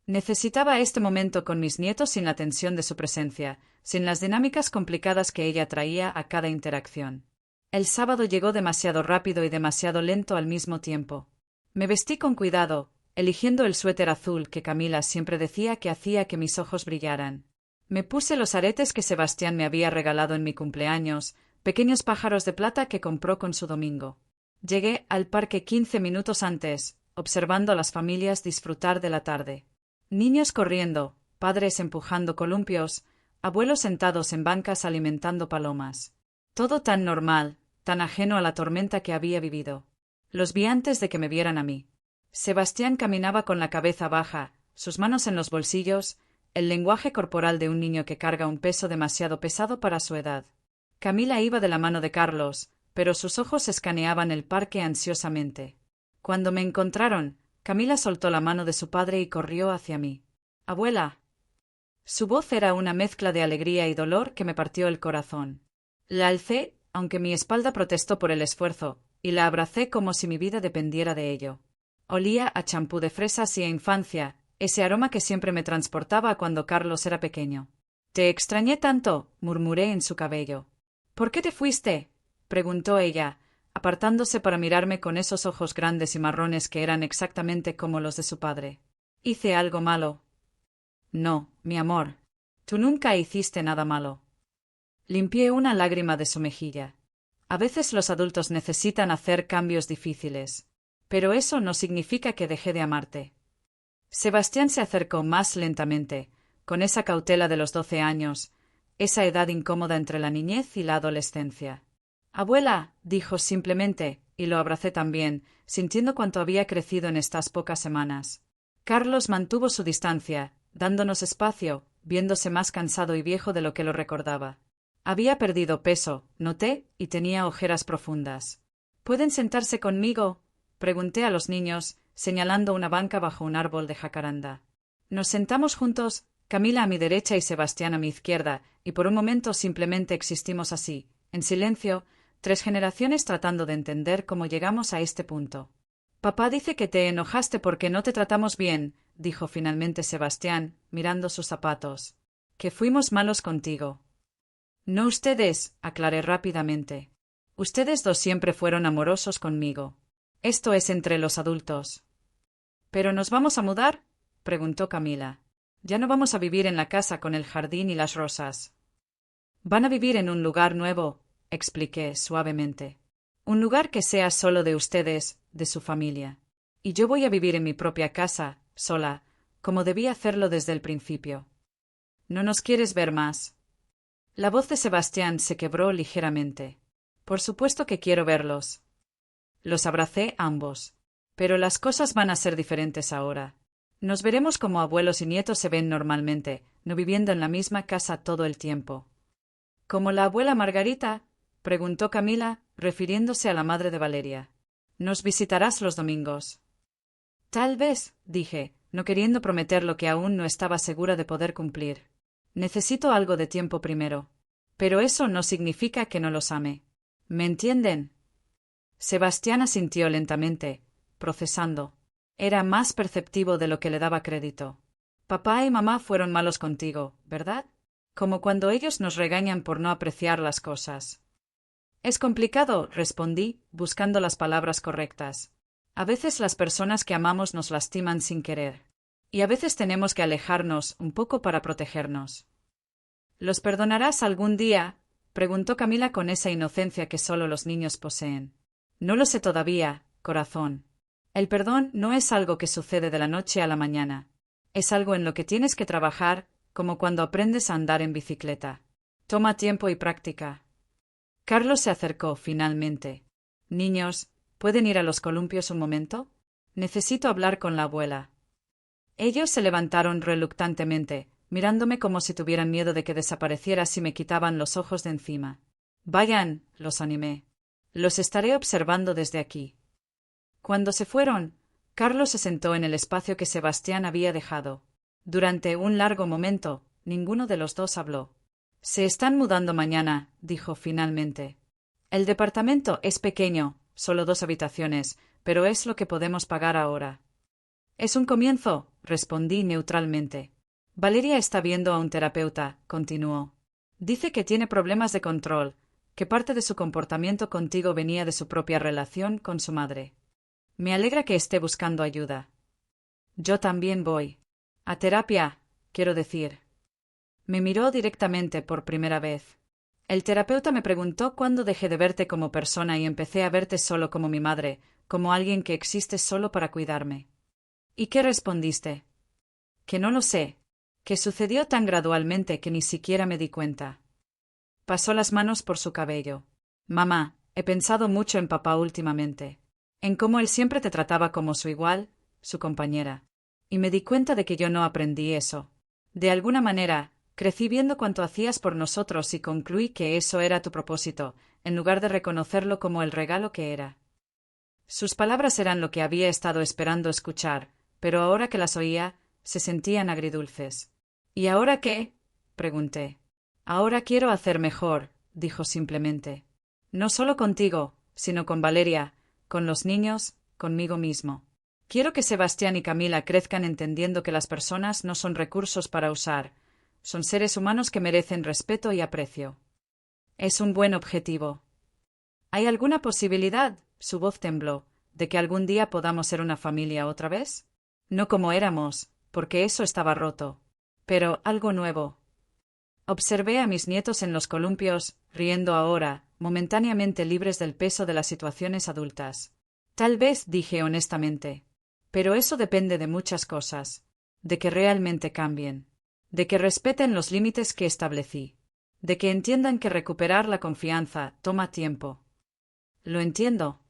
Necesitaba este momento con mis nietos sin la tensión de su presencia, sin las dinámicas complicadas que ella traía a cada interacción. El sábado llegó demasiado rápido y demasiado lento al mismo tiempo. Me vestí con cuidado, eligiendo el suéter azul que Camila siempre decía que hacía que mis ojos brillaran. Me puse los aretes que Sebastián me había regalado en mi cumpleaños, pequeños pájaros de plata que compró con su domingo. Llegué al parque 15 minutos antes, observando a las familias disfrutar de la tarde. Niños corriendo, padres empujando columpios, abuelos sentados en bancas alimentando palomas. Todo tan normal, tan ajeno a la tormenta que había vivido. Los vi antes de que me vieran a mí. Sebastián caminaba con la cabeza baja, sus manos en los bolsillos, el lenguaje corporal de un niño que carga un peso demasiado pesado para su edad. Camila iba de la mano de Carlos, pero sus ojos escaneaban el parque ansiosamente. Cuando me encontraron, Camila soltó la mano de su padre y corrió hacia mí. «Abuela». Su voz era una mezcla de alegría y dolor que me partió el corazón. La alcé, aunque mi espalda protestó por el esfuerzo, y la abracé como si mi vida dependiera de ello. Olía a champú de fresas y a infancia, ese aroma que siempre me transportaba a cuando Carlos era pequeño. «Te extrañé tanto», murmuré en su cabello. «¿Por qué te fuiste?», preguntó ella, apartándose para mirarme con esos ojos grandes y marrones que eran exactamente como los de su padre. «¿Hice algo malo?» «No, mi amor. Tú nunca hiciste nada malo». Limpié una lágrima de su mejilla. A veces los adultos necesitan hacer cambios difíciles. Pero eso no significa que dejé de amarte. Sebastián se acercó más lentamente, con esa cautela de los 12 años, esa edad incómoda entre la niñez y la adolescencia. «Abuela», dijo simplemente, y lo abracé también, sintiendo cuánto había crecido en estas pocas semanas. Carlos mantuvo su distancia, dándonos espacio, viéndose más cansado y viejo de lo que lo recordaba. Había perdido peso, noté, y tenía ojeras profundas. «¿Pueden sentarse conmigo?», pregunté a los niños, señalando una banca bajo un árbol de jacaranda. Nos sentamos juntos, Camila a mi derecha y Sebastián a mi izquierda, y por un momento simplemente existimos así, en silencio, 3 generaciones tratando de entender cómo llegamos a este punto. Papá dice que te enojaste porque no te tratamos bien, dijo finalmente Sebastián, mirando sus zapatos. Que fuimos malos contigo. No ustedes, aclaré rápidamente. Ustedes dos siempre fueron amorosos conmigo. Esto es entre los adultos. ¿Pero nos vamos a mudar?, preguntó Camila. Ya no vamos a vivir en la casa con el jardín y las rosas. Van a vivir en un lugar nuevo, expliqué suavemente. Un lugar que sea solo de ustedes, de su familia. Y yo voy a vivir en mi propia casa, sola, como debí hacerlo desde el principio. ¿No nos quieres ver más? La voz de Sebastián se quebró ligeramente. Por supuesto que quiero verlos. Los abracé ambos. Pero las cosas van a ser diferentes ahora. Nos veremos como abuelos y nietos se ven normalmente, no viviendo en la misma casa todo el tiempo. ¿Como la abuela Margarita?, preguntó Camila, refiriéndose a la madre de Valeria. ¿Nos visitarás los domingos? Tal vez, dije, no queriendo prometer lo que aún no estaba segura de poder cumplir. Necesito algo de tiempo primero. Pero eso no significa que no los ame. ¿Me entienden? Sebastián asintió lentamente, procesando. Era más perceptivo de lo que le daba crédito. Papá y mamá fueron malos contigo, ¿verdad? Como cuando ellos nos regañan por no apreciar las cosas. Es complicado, respondí, buscando las palabras correctas. A veces las personas que amamos nos lastiman sin querer. Y a veces tenemos que alejarnos un poco para protegernos. ¿Los perdonarás algún día?, preguntó Camila con esa inocencia que solo los niños poseen. No lo sé todavía, corazón. El perdón no es algo que sucede de la noche a la mañana. Es algo en lo que tienes que trabajar, como cuando aprendes a andar en bicicleta. Toma tiempo y práctica. Carlos se acercó finalmente. Niños, ¿pueden ir a los columpios un momento? Necesito hablar con la abuela. Ellos se levantaron reluctantemente, mirándome como si tuvieran miedo de que desapareciera si me quitaban los ojos de encima. Vayan, los animé. Los estaré observando desde aquí. Cuando se fueron, Carlos se sentó en el espacio que Sebastián había dejado. Durante un largo momento, ninguno de los dos habló. Se están mudando mañana, dijo finalmente. El departamento es pequeño, solo 2 habitaciones, pero es lo que podemos pagar ahora. Es un comienzo, respondí neutralmente. Valeria está viendo a un terapeuta, continuó. Dice que tiene problemas de control, que parte de su comportamiento contigo venía de su propia relación con su madre. Me alegra que esté buscando ayuda. Yo también voy. A terapia, quiero decir. Me miró directamente por primera vez. El terapeuta me preguntó cuándo dejé de verte como persona y empecé a verte solo como mi madre, como alguien que existe solo para cuidarme. ¿Y qué respondiste? Que no lo sé, que sucedió tan gradualmente que ni siquiera me di cuenta. Pasó las manos por su cabello. Mamá, he pensado mucho en papá últimamente, en cómo él siempre te trataba como su igual, su compañera. Y me di cuenta de que yo no aprendí eso. De alguna manera, crecí viendo cuánto hacías por nosotros y concluí que eso era tu propósito, en lugar de reconocerlo como el regalo que era. Sus palabras eran lo que había estado esperando escuchar, pero ahora que las oía, se sentían agridulces. ¿Y ahora qué?, pregunté. Ahora quiero hacer mejor, dijo simplemente. No solo contigo, sino con Valeria, con los niños, conmigo mismo. Quiero que Sebastián y Camila crezcan entendiendo que las personas no son recursos para usar, son seres humanos que merecen respeto y aprecio. Es un buen objetivo. ¿Hay alguna posibilidad, su voz tembló, de que algún día podamos ser una familia otra vez? No como éramos, porque eso estaba roto. Pero algo nuevo. Observé a mis nietos en los columpios, riendo ahora, momentáneamente libres del peso de las situaciones adultas. Tal vez, dije honestamente. Pero eso depende de muchas cosas. De que realmente cambien. De que respeten los límites que establecí. De que entiendan que recuperar la confianza toma tiempo. Lo entiendo.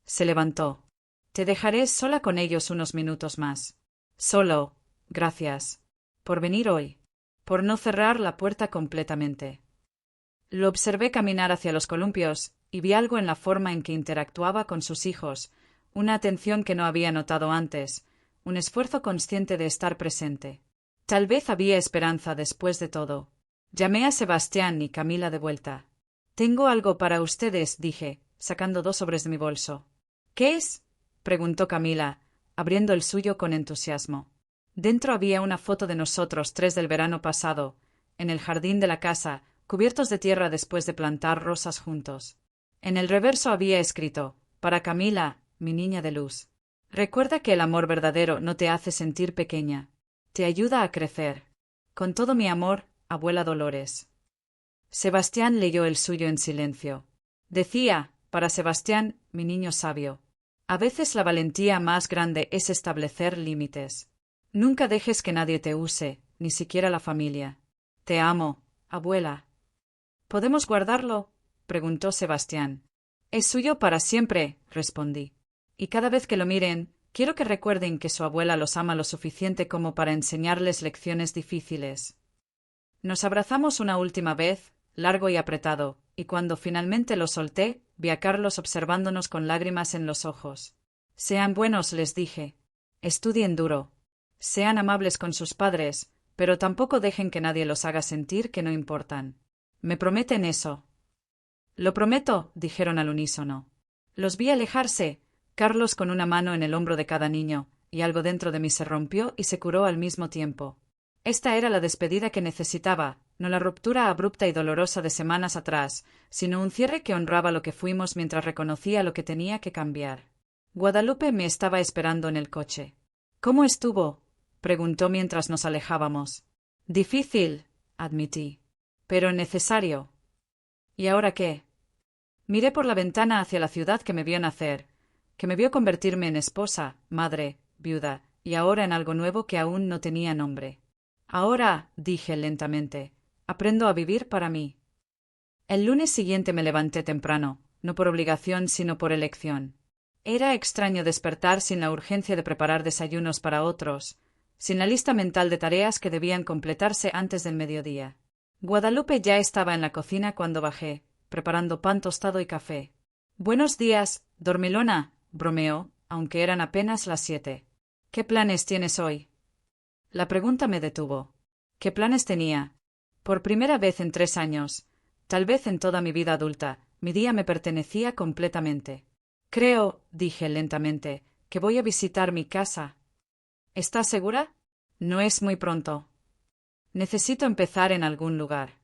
Se levantó. Te dejaré sola con ellos unos minutos más. Solo, gracias. Por venir hoy. Por no cerrar la puerta completamente. Lo observé caminar hacia los columpios, y vi algo en la forma en que interactuaba con sus hijos, una atención que no había notado antes, un esfuerzo consciente de estar presente. Tal vez había esperanza después de todo. Llamé a Sebastián y Camila de vuelta. «Tengo algo para ustedes», dije, sacando 2 sobres de mi bolso. «¿Qué es?», preguntó Camila, abriendo el suyo con entusiasmo. Dentro había una foto de nosotros 3 del verano pasado, en el jardín de la casa, cubiertos de tierra después de plantar rosas juntos. En el reverso había escrito: «Para Camila, mi niña de luz. Recuerda que el amor verdadero no te hace sentir pequeña. Te ayuda a crecer. Con todo mi amor, abuela Dolores». Sebastián leyó el suyo en silencio. Decía: «Para Sebastián, mi niño sabio. A veces la valentía más grande es establecer límites. Nunca dejes que nadie te use, ni siquiera la familia. Te amo, abuela». «¿Podemos guardarlo?», preguntó Sebastián. «Es suyo para siempre», respondí. «Y cada vez que lo miren, quiero que recuerden que su abuela los ama lo suficiente como para enseñarles lecciones difíciles». Nos abrazamos una última vez, largo y apretado, y cuando finalmente lo solté, vi a Carlos observándonos con lágrimas en los ojos. «Sean buenos», les dije. «Estudien duro. Sean amables con sus padres, pero tampoco dejen que nadie los haga sentir que no importan. ¿Me prometen eso?». «Lo prometo», dijeron al unísono. Los vi alejarse, Carlos con una mano en el hombro de cada niño, y algo dentro de mí se rompió y se curó al mismo tiempo. Esta era la despedida que necesitaba, no la ruptura abrupta y dolorosa de semanas atrás, sino un cierre que honraba lo que fuimos mientras reconocía lo que tenía que cambiar. Guadalupe me estaba esperando en el coche. «¿Cómo estuvo?», preguntó mientras nos alejábamos. «Difícil», admití. «Pero necesario». «¿Y ahora qué?». Miré por la ventana hacia la ciudad que me vio nacer, que me vio convertirme en esposa, madre, viuda, y ahora en algo nuevo que aún no tenía nombre. «Ahora», dije lentamente, «aprendo a vivir para mí». El lunes siguiente me levanté temprano, no por obligación sino por elección. Era extraño despertar sin la urgencia de preparar desayunos para otros, sin la lista mental de tareas que debían completarse antes del mediodía. Guadalupe ya estaba en la cocina cuando bajé, preparando pan tostado y café. «Buenos días, dormilona», bromeó, aunque eran apenas las 7. «¿Qué planes tienes hoy?». La pregunta me detuvo. ¿Qué planes tenía? Por primera vez en 3 años, tal vez en toda mi vida adulta, mi día me pertenecía completamente. «Creo», dije lentamente, «que voy a visitar mi casa». «¿Estás segura?». «No es muy pronto. Necesito empezar en algún lugar».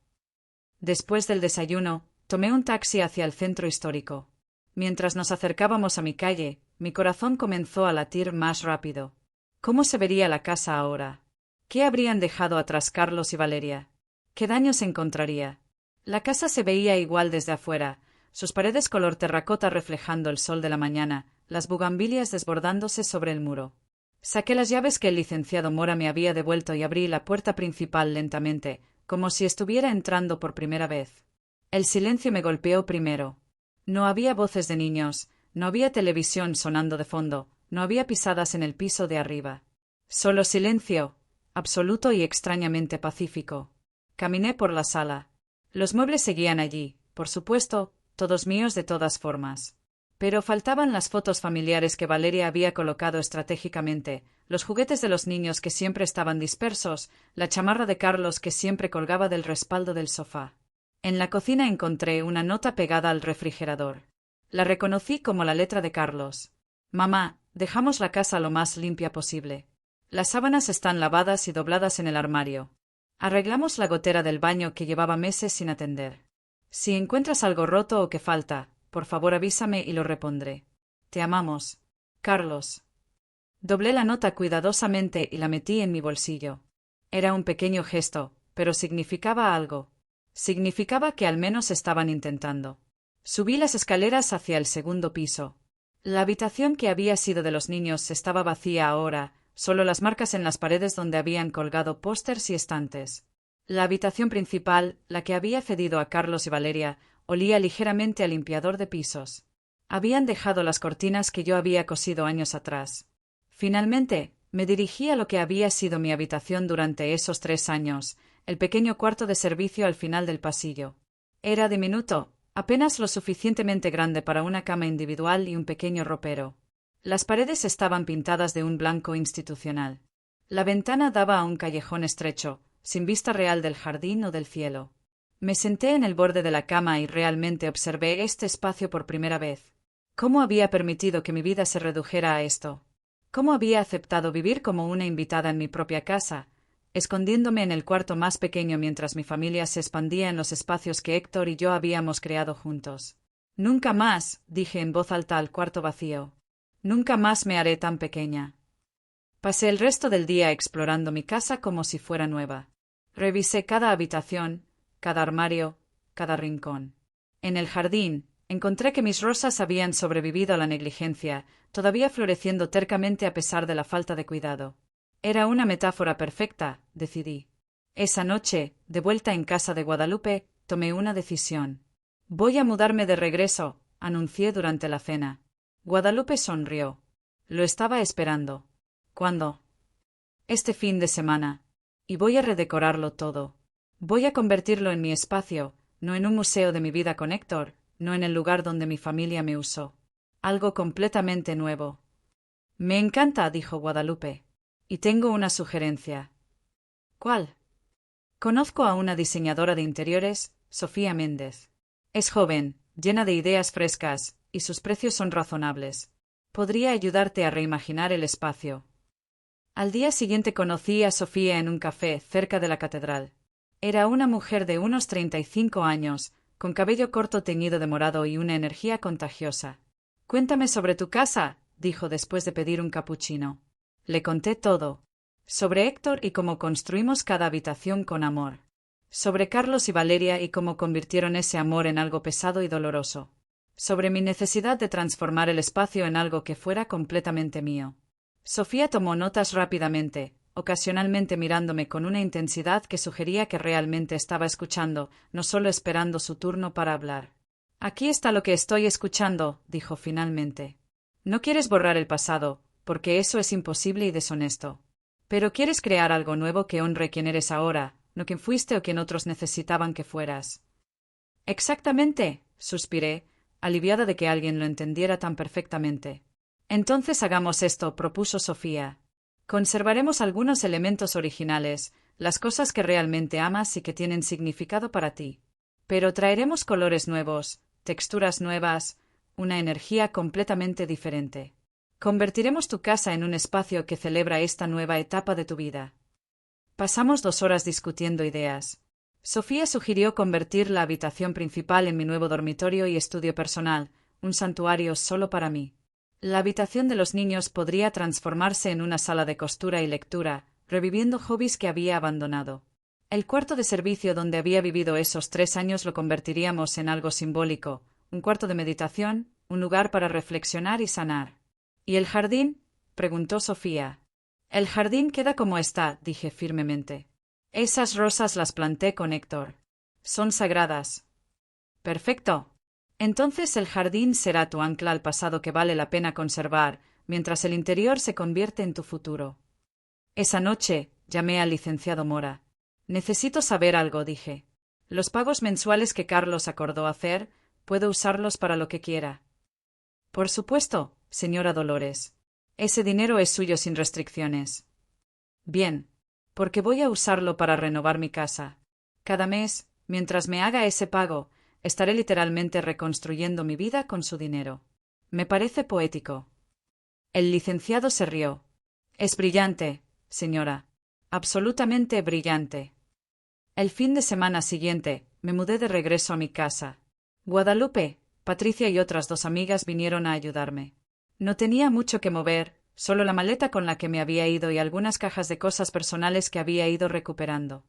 Después del desayuno, tomé un taxi hacia el centro histórico. Mientras nos acercábamos a mi calle, mi corazón comenzó a latir más rápido. ¿Cómo se vería la casa ahora? ¿Qué habrían dejado atrás Carlos y Valeria? ¿Qué daño se encontraría? La casa se veía igual desde afuera, sus paredes color terracota reflejando el sol de la mañana, las bugambilias desbordándose sobre el muro. Saqué las llaves que el licenciado Mora me había devuelto y abrí la puerta principal lentamente, como si estuviera entrando por primera vez. El silencio me golpeó primero. No había voces de niños, no había televisión sonando de fondo, no había pisadas en el piso de arriba. Solo silencio, absoluto y extrañamente pacífico. Caminé por la sala. Los muebles seguían allí, por supuesto, todos míos de todas formas. Pero faltaban las fotos familiares que Valeria había colocado estratégicamente, los juguetes de los niños que siempre estaban dispersos, la chamarra de Carlos que siempre colgaba del respaldo del sofá. En la cocina encontré una nota pegada al refrigerador. La reconocí como la letra de Carlos. «Mamá, dejamos la casa lo más limpia posible. Las sábanas están lavadas y dobladas en el armario. Arreglamos la gotera del baño que llevaba meses sin atender. Si encuentras algo roto o que falta, por favor avísame y lo repondré. Te amamos. Carlos». Doblé la nota cuidadosamente y la metí en mi bolsillo. Era un pequeño gesto, pero significaba algo. Significaba que al menos estaban intentando. Subí las escaleras hacia el segundo piso. La habitación que había sido de los niños estaba vacía ahora, solo las marcas en las paredes donde habían colgado pósters y estantes. La habitación principal, la que había cedido a Carlos y Valeria, olía ligeramente a limpiador de pisos. Habían dejado las cortinas que yo había cosido años atrás. Finalmente, me dirigí a lo que había sido mi habitación durante esos 3 años, el pequeño cuarto de servicio al final del pasillo. Era diminuto, apenas lo suficientemente grande para una cama individual y un pequeño ropero. Las paredes estaban pintadas de un blanco institucional. La ventana daba a un callejón estrecho, sin vista real del jardín o del cielo. Me senté en el borde de la cama y realmente observé este espacio por primera vez. ¿Cómo había permitido que mi vida se redujera a esto? ¿Cómo había aceptado vivir como una invitada en mi propia casa, escondiéndome en el cuarto más pequeño mientras mi familia se expandía en los espacios que Héctor y yo habíamos creado juntos? Nunca más, dije en voz alta al cuarto vacío. Nunca más me haré tan pequeña. Pasé el resto del día explorando mi casa como si fuera nueva. Revisé cada habitación, cada armario, cada rincón. En el jardín, encontré que mis rosas habían sobrevivido a la negligencia, todavía floreciendo tercamente a pesar de la falta de cuidado. Era una metáfora perfecta, decidí. Esa noche, de vuelta en casa de Guadalupe, tomé una decisión. Voy a mudarme de regreso, anuncié durante la cena. Guadalupe sonrió. Lo estaba esperando. ¿Cuándo? Este fin de semana. Y voy a redecorarlo todo. Voy a convertirlo en mi espacio, no en un museo de mi vida con Héctor, no en el lugar donde mi familia me usó. Algo completamente nuevo. Me encanta, dijo Guadalupe. Y tengo una sugerencia. ¿Cuál? Conozco a una diseñadora de interiores, Sofía Méndez. Es joven, llena de ideas frescas, y sus precios son razonables. Podría ayudarte a reimaginar el espacio. Al día siguiente conocí a Sofía en un café cerca de la catedral. Era una mujer de unos 35 años, con cabello corto teñido de morado y una energía contagiosa. Cuéntame sobre tu casa, dijo después de pedir un capuchino. Le conté todo. Sobre Héctor y cómo construimos cada habitación con amor. Sobre Carlos y Valeria y cómo convirtieron ese amor en algo pesado y doloroso. Sobre mi necesidad de transformar el espacio en algo que fuera completamente mío. Sofía tomó notas rápidamente, ocasionalmente mirándome con una intensidad que sugería que realmente estaba escuchando, no solo esperando su turno para hablar. Aquí está lo que estoy escuchando, dijo finalmente. No quieres borrar el pasado, porque eso es imposible y deshonesto. Pero quieres crear algo nuevo que honre quién eres ahora, no quien fuiste o quien otros necesitaban que fueras. Exactamente, suspiré, aliviada de que alguien lo entendiera tan perfectamente. Entonces hagamos esto, propuso Sofía. Conservaremos algunos elementos originales, las cosas que realmente amas y que tienen significado para ti. Pero traeremos colores nuevos, texturas nuevas, una energía completamente diferente. Convertiremos tu casa en un espacio que celebra esta nueva etapa de tu vida. Pasamos 2 horas discutiendo ideas. Sofía sugirió convertir la habitación principal en mi nuevo dormitorio y estudio personal, un santuario solo para mí. La habitación de los niños podría transformarse en una sala de costura y lectura, reviviendo hobbies que había abandonado. El cuarto de servicio donde había vivido esos 3 años lo convertiríamos en algo simbólico, un cuarto de meditación, un lugar para reflexionar y sanar. ¿Y el jardín? Preguntó Sofía. El jardín queda como está, dije firmemente. Esas rosas las planté con Héctor. Son sagradas. Perfecto. Entonces el jardín será tu ancla al pasado que vale la pena conservar, mientras el interior se convierte en tu futuro. Esa noche, llamé al licenciado Mora. Necesito saber algo, dije. Los pagos mensuales que Carlos acordó hacer, puedo usarlos para lo que quiera. Por supuesto, señora Dolores. Ese dinero es suyo sin restricciones. Bien. Porque voy a usarlo para renovar mi casa. Cada mes, mientras me haga ese pago, estaré literalmente reconstruyendo mi vida con su dinero. Me parece poético. El licenciado se rió. Es brillante, señora. Absolutamente brillante. El fin de semana siguiente, me mudé de regreso a mi casa. Guadalupe, Patricia y otras 2 amigas vinieron a ayudarme. No tenía mucho que mover, solo la maleta con la que me había ido y algunas cajas de cosas personales que había ido recuperando.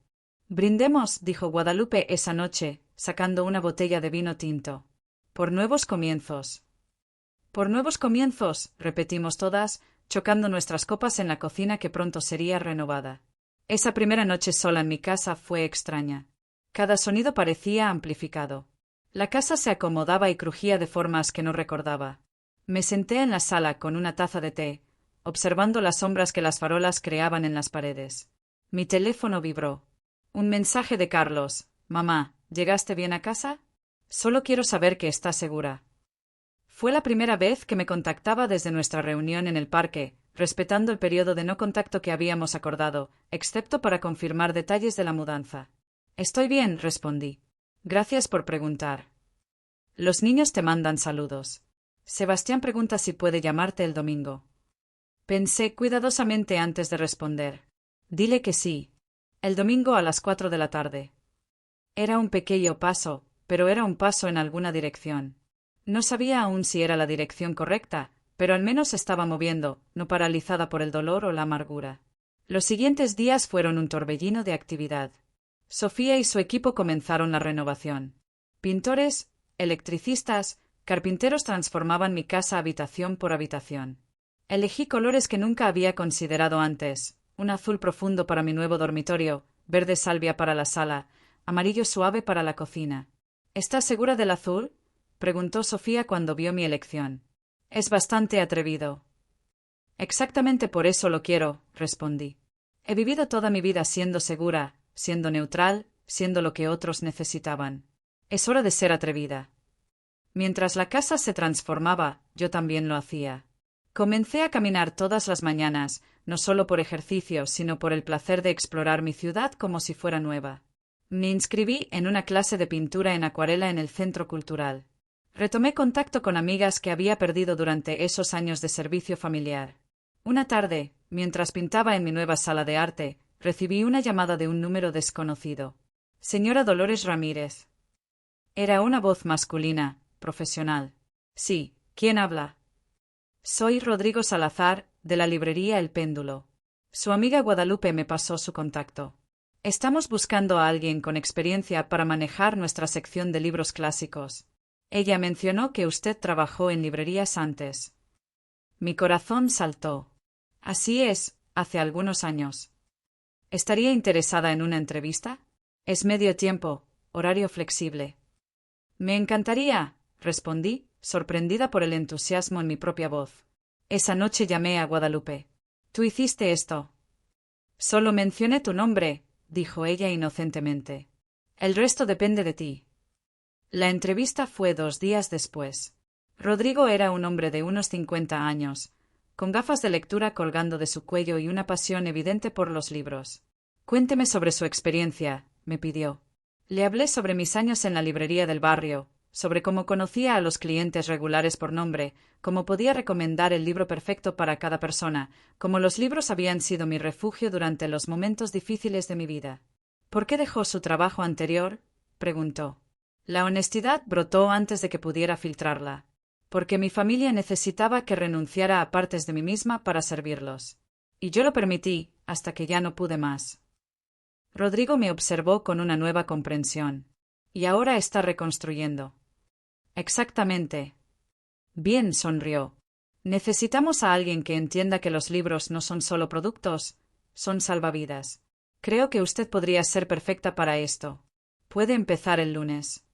Brindemos, dijo Guadalupe esa noche, sacando una botella de vino tinto. Por nuevos comienzos. Por nuevos comienzos, repetimos todas, chocando nuestras copas en la cocina que pronto sería renovada. Esa primera noche sola en mi casa fue extraña. Cada sonido parecía amplificado. La casa se acomodaba y crujía de formas que no recordaba. Me senté en la sala con una taza de té, observando las sombras que las farolas creaban en las paredes. Mi teléfono vibró. Un mensaje de Carlos. Mamá, ¿llegaste bien a casa? Solo quiero saber que estás segura. Fue la primera vez que me contactaba desde nuestra reunión en el parque, respetando el periodo de no contacto que habíamos acordado, excepto para confirmar detalles de la mudanza. Estoy bien, respondí. Gracias por preguntar. Los niños te mandan saludos. Sebastián pregunta si puede llamarte el domingo. Pensé cuidadosamente antes de responder. Dile que sí. El domingo a las 4 de la tarde. Era un pequeño paso, pero era un paso en alguna dirección. No sabía aún si era la dirección correcta, pero al menos estaba moviendo, no paralizada por el dolor o la amargura. Los siguientes días fueron un torbellino de actividad. Sofía y su equipo comenzaron la renovación. Pintores, electricistas, carpinteros transformaban mi casa habitación por habitación. Elegí colores que nunca había considerado antes, un azul profundo para mi nuevo dormitorio, verde salvia para la sala, amarillo suave para la cocina. ¿Estás segura del azul?, preguntó Sofía cuando vio mi elección. Es bastante atrevido. Exactamente por eso lo quiero, respondí. He vivido toda mi vida siendo segura, siendo neutral, siendo lo que otros necesitaban. Es hora de ser atrevida. Mientras la casa se transformaba, yo también lo hacía. Comencé a caminar todas las mañanas, no solo por ejercicio, sino por el placer de explorar mi ciudad como si fuera nueva. Me inscribí en una clase de pintura en acuarela en el Centro Cultural. Retomé contacto con amigas que había perdido durante esos años de servicio familiar. Una tarde, mientras pintaba en mi nueva sala de arte, recibí una llamada de un número desconocido. Señora Dolores Ramírez. Era una voz masculina, profesional. Sí, ¿quién habla? Soy Rodrigo Salazar, de la librería El Péndulo. Su amiga Guadalupe me pasó su contacto. Estamos buscando a alguien con experiencia para manejar nuestra sección de libros clásicos. Ella mencionó que usted trabajó en librerías antes. Mi corazón saltó. Así es, hace algunos años. ¿Estaría interesada en una entrevista? Es medio tiempo, horario flexible. Me encantaría, respondí, sorprendida por el entusiasmo en mi propia voz. Esa noche llamé a Guadalupe. ¿Tú hiciste esto? Solo mencioné tu nombre, dijo ella inocentemente. El resto depende de ti. La entrevista fue 2 días después. Rodrigo era un hombre de unos 50 años, con gafas de lectura colgando de su cuello y una pasión evidente por los libros. Cuénteme sobre su experiencia, me pidió. Le hablé sobre mis años en la librería del barrio, sobre cómo conocía a los clientes regulares por nombre, cómo podía recomendar el libro perfecto para cada persona, cómo los libros habían sido mi refugio durante los momentos difíciles de mi vida. ¿Por qué dejó su trabajo anterior?, preguntó. La honestidad brotó antes de que pudiera filtrarla. Porque mi familia necesitaba que renunciara a partes de mí misma para servirlos. Y yo lo permití, hasta que ya no pude más. Rodrigo me observó con una nueva comprensión. Y ahora está reconstruyendo. Exactamente. Bien, sonrió. Necesitamos a alguien que entienda que los libros no son solo productos, son salvavidas. Creo que usted podría ser perfecta para esto. Puede empezar el lunes.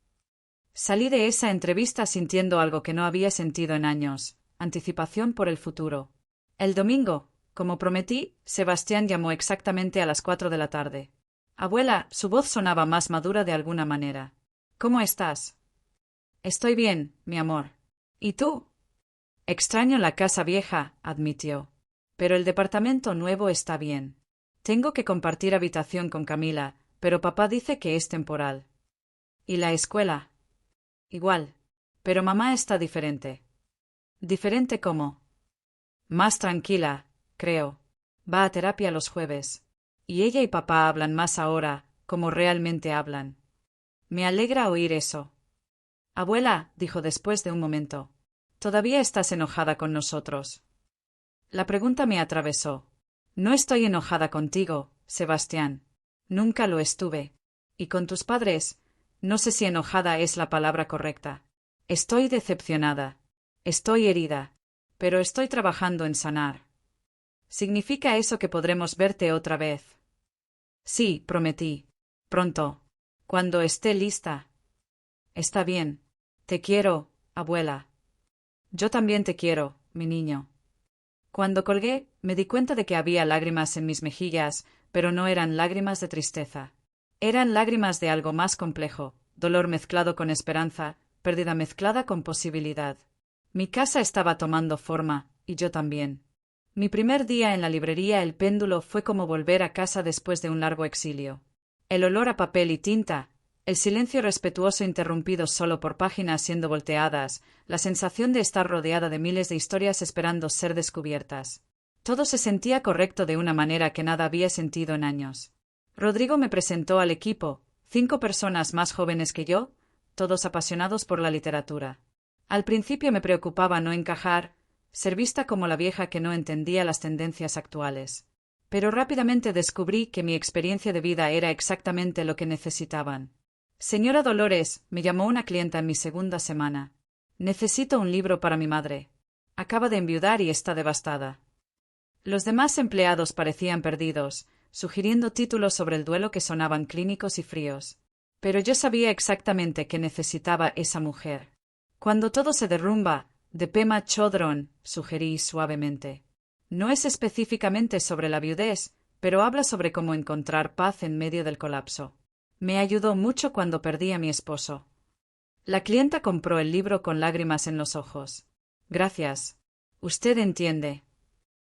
Salí de esa entrevista sintiendo algo que no había sentido en años, anticipación por el futuro. El domingo, como prometí, Sebastián llamó exactamente a las 4 de la tarde. Abuela, su voz sonaba más madura de alguna manera. ¿Cómo estás? Estoy bien, mi amor. ¿Y tú? Extraño la casa vieja, admitió. Pero el departamento nuevo está bien. Tengo que compartir habitación con Camila, pero papá dice que es temporal. ¿Y la escuela? Igual. Pero mamá está diferente. ¿Diferente cómo? Más tranquila, creo. Va a terapia los jueves. Y ella y papá hablan más ahora, como realmente hablan. Me alegra oír eso. Abuela, dijo después de un momento. ¿Todavía estás enojada con nosotros? La pregunta me atravesó. No estoy enojada contigo, Sebastián. Nunca lo estuve. ¿Y con tus padres? No sé si enojada es la palabra correcta. Estoy decepcionada. Estoy herida. Pero estoy trabajando en sanar. ¿Significa eso que podremos verte otra vez? Sí, prometí. Pronto. Cuando esté lista. Está bien. Te quiero, abuela. Yo también te quiero, mi niño. Cuando colgué, me di cuenta de que había lágrimas en mis mejillas, pero no eran lágrimas de tristeza. Eran lágrimas de algo más complejo, dolor mezclado con esperanza, pérdida mezclada con posibilidad. Mi casa estaba tomando forma, y yo también. Mi primer día en la librería El Péndulo fue como volver a casa después de un largo exilio. El olor a papel y tinta, el silencio respetuoso interrumpido solo por páginas siendo volteadas, la sensación de estar rodeada de miles de historias esperando ser descubiertas. Todo se sentía correcto de una manera que nada había sentido en años. Rodrigo me presentó al equipo, 5 personas más jóvenes que yo, todos apasionados por la literatura. Al principio me preocupaba no encajar, ser vista como la vieja que no entendía las tendencias actuales. Pero rápidamente descubrí que mi experiencia de vida era exactamente lo que necesitaban. Señora Dolores, me llamó una clienta en mi segunda semana. Necesito un libro para mi madre. Acaba de enviudar y está devastada. Los demás empleados parecían perdidos, sugiriendo títulos sobre el duelo que sonaban clínicos y fríos. Pero yo sabía exactamente qué necesitaba esa mujer. Cuando todo se derrumba, de Pema Chodron, sugerí suavemente. No es específicamente sobre la viudez, pero habla sobre cómo encontrar paz en medio del colapso. Me ayudó mucho cuando perdí a mi esposo. La clienta compró el libro con lágrimas en los ojos. Gracias. Usted entiende.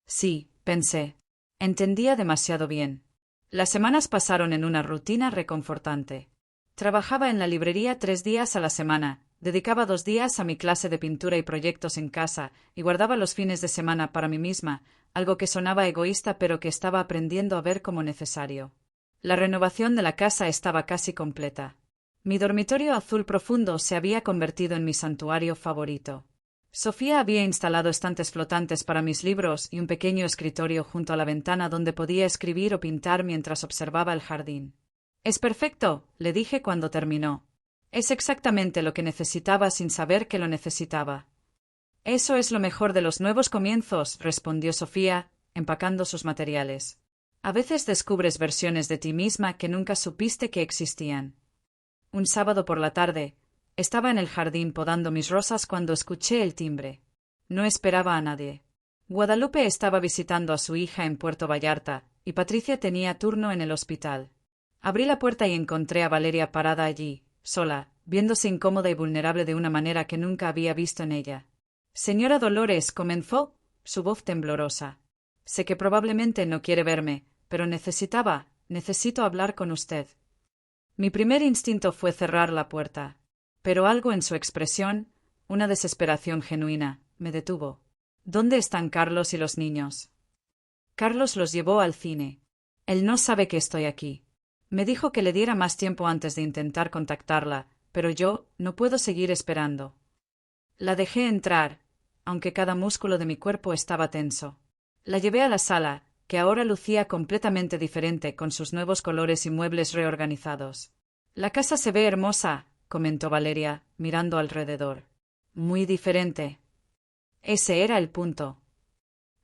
Sí, pensé. Entendía demasiado bien. Las semanas pasaron en una rutina reconfortante. Trabajaba en la librería 3 días a la semana, dedicaba 2 días a mi clase de pintura y proyectos en casa, y guardaba los fines de semana para mí misma, algo que sonaba egoísta pero que estaba aprendiendo a ver como necesario. La renovación de la casa estaba casi completa. Mi dormitorio azul profundo se había convertido en mi santuario favorito. Sofía había instalado estantes flotantes para mis libros y un pequeño escritorio junto a la ventana donde podía escribir o pintar mientras observaba el jardín. «Es perfecto», le dije cuando terminó. «Es exactamente lo que necesitaba sin saber que lo necesitaba». «Eso es lo mejor de los nuevos comienzos», respondió Sofía, empacando sus materiales. «A veces descubres versiones de ti misma que nunca supiste que existían». Un sábado por la tarde, estaba en el jardín podando mis rosas cuando escuché el timbre. No esperaba a nadie. Guadalupe estaba visitando a su hija en Puerto Vallarta, y Patricia tenía turno en el hospital. Abrí la puerta y encontré a Valeria parada allí, sola, viéndose incómoda y vulnerable de una manera que nunca había visto en ella. «Señora Dolores», comenzó, su voz temblorosa. «Sé que probablemente no quiere verme, pero necesito hablar con usted». Mi primer instinto fue cerrar la puerta, pero algo en su expresión, una desesperación genuina, me detuvo. «¿Dónde están Carlos y los niños?» «Carlos los llevó al cine. Él no sabe que estoy aquí. Me dijo que le diera más tiempo antes de intentar contactarla, pero yo no puedo seguir esperando». La dejé entrar, aunque cada músculo de mi cuerpo estaba tenso. La llevé a la sala, que ahora lucía completamente diferente con sus nuevos colores y muebles reorganizados. «La casa se ve hermosa», comentó Valeria, mirando alrededor. «Muy diferente». Ese era el punto.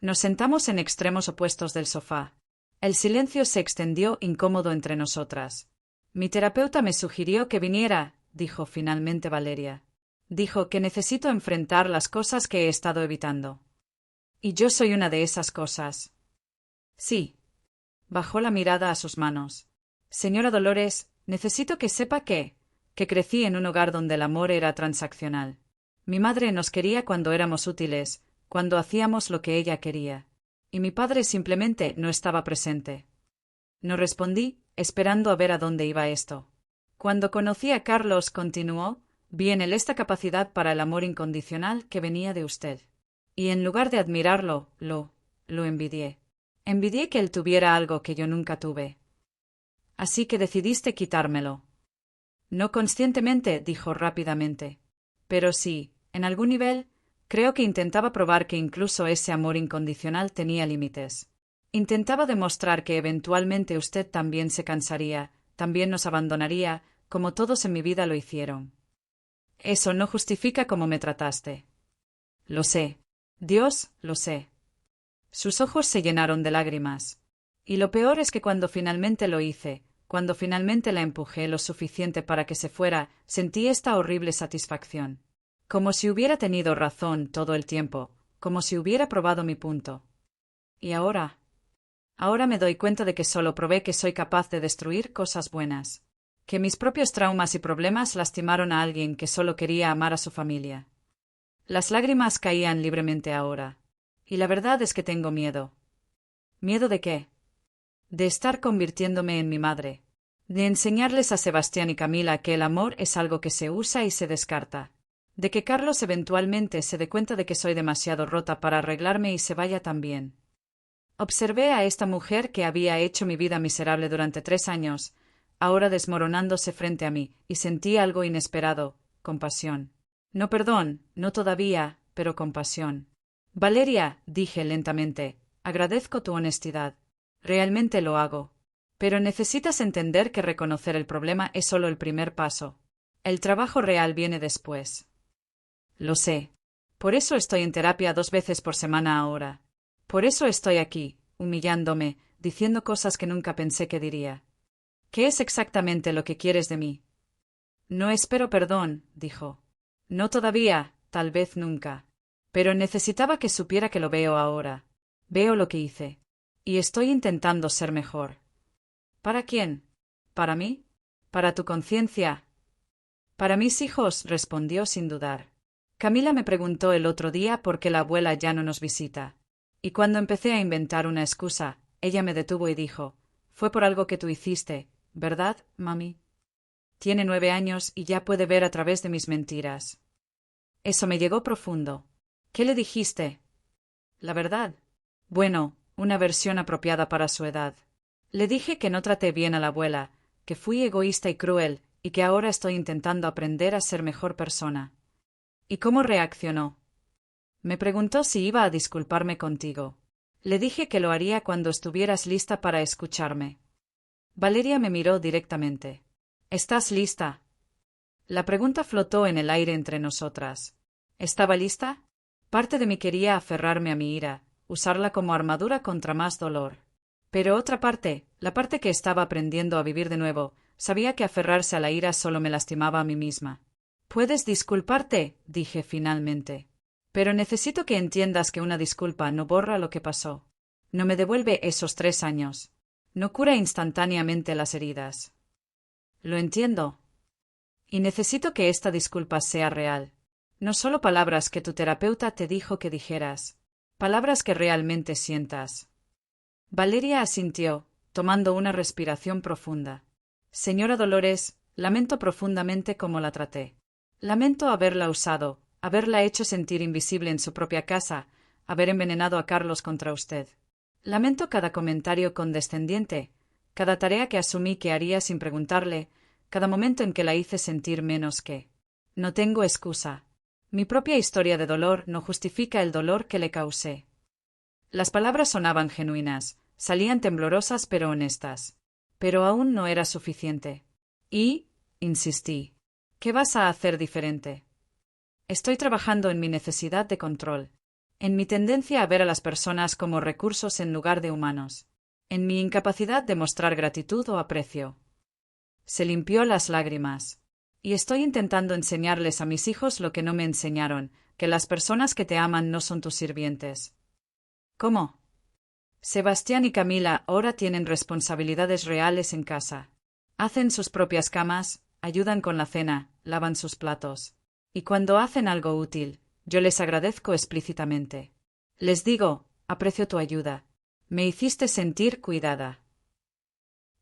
Nos sentamos en extremos opuestos del sofá. El silencio se extendió incómodo entre nosotras. «Mi terapeuta me sugirió que viniera», dijo finalmente Valeria. «Dijo que necesito enfrentar las cosas que he estado evitando. Y yo soy una de esas cosas». «Sí». Bajó la mirada a sus manos. «Señora Dolores, necesito que sepa que crecí en un hogar donde el amor era transaccional. Mi madre nos quería cuando éramos útiles, cuando hacíamos lo que ella quería. Y mi padre simplemente no estaba presente». No respondí, esperando a ver a dónde iba esto. «Cuando conocí a Carlos», continuó, «vi en él esta capacidad para el amor incondicional que venía de usted. Y en lugar de admirarlo, lo envidié. Envidié que él tuviera algo que yo nunca tuve. Así que decidiste quitármelo». «No conscientemente», dijo rápidamente. «Pero sí, en algún nivel, creo que intentaba probar que incluso ese amor incondicional tenía límites. Intentaba demostrar que eventualmente usted también se cansaría, también nos abandonaría, como todos en mi vida lo hicieron. Eso no justifica cómo me trataste». «Lo sé. Dios, lo sé». Sus ojos se llenaron de lágrimas. «Y lo peor es que cuando finalmente lo hice, cuando finalmente la empujé lo suficiente para que se fuera, sentí esta horrible satisfacción. Como si hubiera tenido razón todo el tiempo, como si hubiera probado mi punto. Y ahora me doy cuenta de que solo probé que soy capaz de destruir cosas buenas. Que mis propios traumas y problemas lastimaron a alguien que solo quería amar a su familia». Las lágrimas caían libremente ahora. Y la verdad es que tengo miedo. ¿Miedo de qué? De estar convirtiéndome en mi madre. De enseñarles a Sebastián y Camila que el amor es algo que se usa y se descarta. De que Carlos eventualmente se dé cuenta de que soy demasiado rota para arreglarme y se vaya también. Observé a esta mujer que había hecho mi vida miserable durante 3 años, ahora desmoronándose frente a mí, y sentí algo inesperado, compasión. No perdón, no todavía, pero compasión. Valeria, dije lentamente, agradezco tu honestidad. Realmente lo hago. Pero necesitas entender que reconocer el problema es solo el primer paso. El trabajo real viene después. Lo sé. Por eso estoy en terapia 2 veces por semana ahora. Por eso estoy aquí, humillándome, diciendo cosas que nunca pensé que diría. ¿Qué es exactamente lo que quieres de mí? No espero perdón, dijo. No todavía, tal vez nunca. Pero necesitaba que supiera que lo veo ahora. Veo lo que hice. Y estoy intentando ser mejor. ¿Para quién? ¿Para mí? ¿Para tu conciencia? Para mis hijos, respondió sin dudar. Camila me preguntó el otro día por qué la abuela ya no nos visita. Y cuando empecé a inventar una excusa, ella me detuvo y dijo, fue por algo que tú hiciste, ¿verdad, mami? Tiene 9 años y ya puede ver a través de mis mentiras. Eso me llegó profundo. ¿Qué le dijiste? La verdad. Bueno, una versión apropiada para su edad. Le dije que no traté bien a la abuela, que fui egoísta y cruel, y que ahora estoy intentando aprender a ser mejor persona. ¿Y cómo reaccionó? Me preguntó si iba a disculparme contigo. Le dije que lo haría cuando estuvieras lista para escucharme. Valeria me miró directamente. ¿Estás lista? La pregunta flotó en el aire entre nosotras. ¿Estaba lista? Parte de mí quería aferrarme a mi ira, usarla como armadura contra más dolor. Pero otra parte, la parte que estaba aprendiendo a vivir de nuevo, sabía que aferrarse a la ira solo me lastimaba a mí misma. «Puedes disculparte», dije finalmente. «Pero necesito que entiendas que una disculpa no borra lo que pasó. No me devuelve esos 3 años. No cura instantáneamente las heridas». «Lo entiendo. Y necesito que esta disculpa sea real. No solo palabras que tu terapeuta te dijo que dijeras. Palabras que realmente sientas». Valeria asintió, tomando una respiración profunda. «Señora Dolores, lamento profundamente cómo la traté. Lamento haberla usado, haberla hecho sentir invisible en su propia casa, haber envenenado a Carlos contra usted. Lamento cada comentario condescendiente, cada tarea que asumí que haría sin preguntarle, cada momento en que la hice sentir menos que. No tengo excusa. Mi propia historia de dolor no justifica el dolor que le causé». Las palabras sonaban genuinas, salían temblorosas pero honestas. Pero aún no era suficiente. Y, insistí, ¿qué vas a hacer diferente? Estoy trabajando en mi necesidad de control, en mi tendencia a ver a las personas como recursos en lugar de humanos, en mi incapacidad de mostrar gratitud o aprecio. Se limpió las lágrimas. Y estoy intentando enseñarles a mis hijos lo que no me enseñaron, que las personas que te aman no son tus sirvientes. ¿Cómo? Sebastián y Camila ahora tienen responsabilidades reales en casa. Hacen sus propias camas, ayudan con la cena, lavan sus platos. Y cuando hacen algo útil, yo les agradezco explícitamente. Les digo, aprecio tu ayuda. Me hiciste sentir cuidada.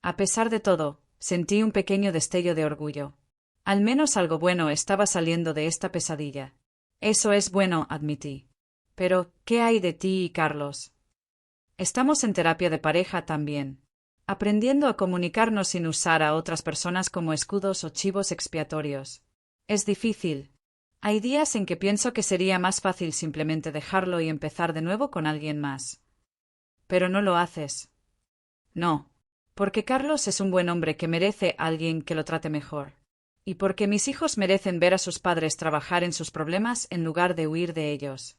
A pesar de todo, sentí un pequeño destello de orgullo. Al menos algo bueno estaba saliendo de esta pesadilla. Eso es bueno, admití. Pero, ¿qué hay de ti y Carlos? Estamos en terapia de pareja también, aprendiendo a comunicarnos sin usar a otras personas como escudos o chivos expiatorios. Es difícil. Hay días en que pienso que sería más fácil simplemente dejarlo y empezar de nuevo con alguien más. Pero no lo haces. No, porque Carlos es un buen hombre que merece a alguien que lo trate mejor. Y porque mis hijos merecen ver a sus padres trabajar en sus problemas en lugar de huir de ellos.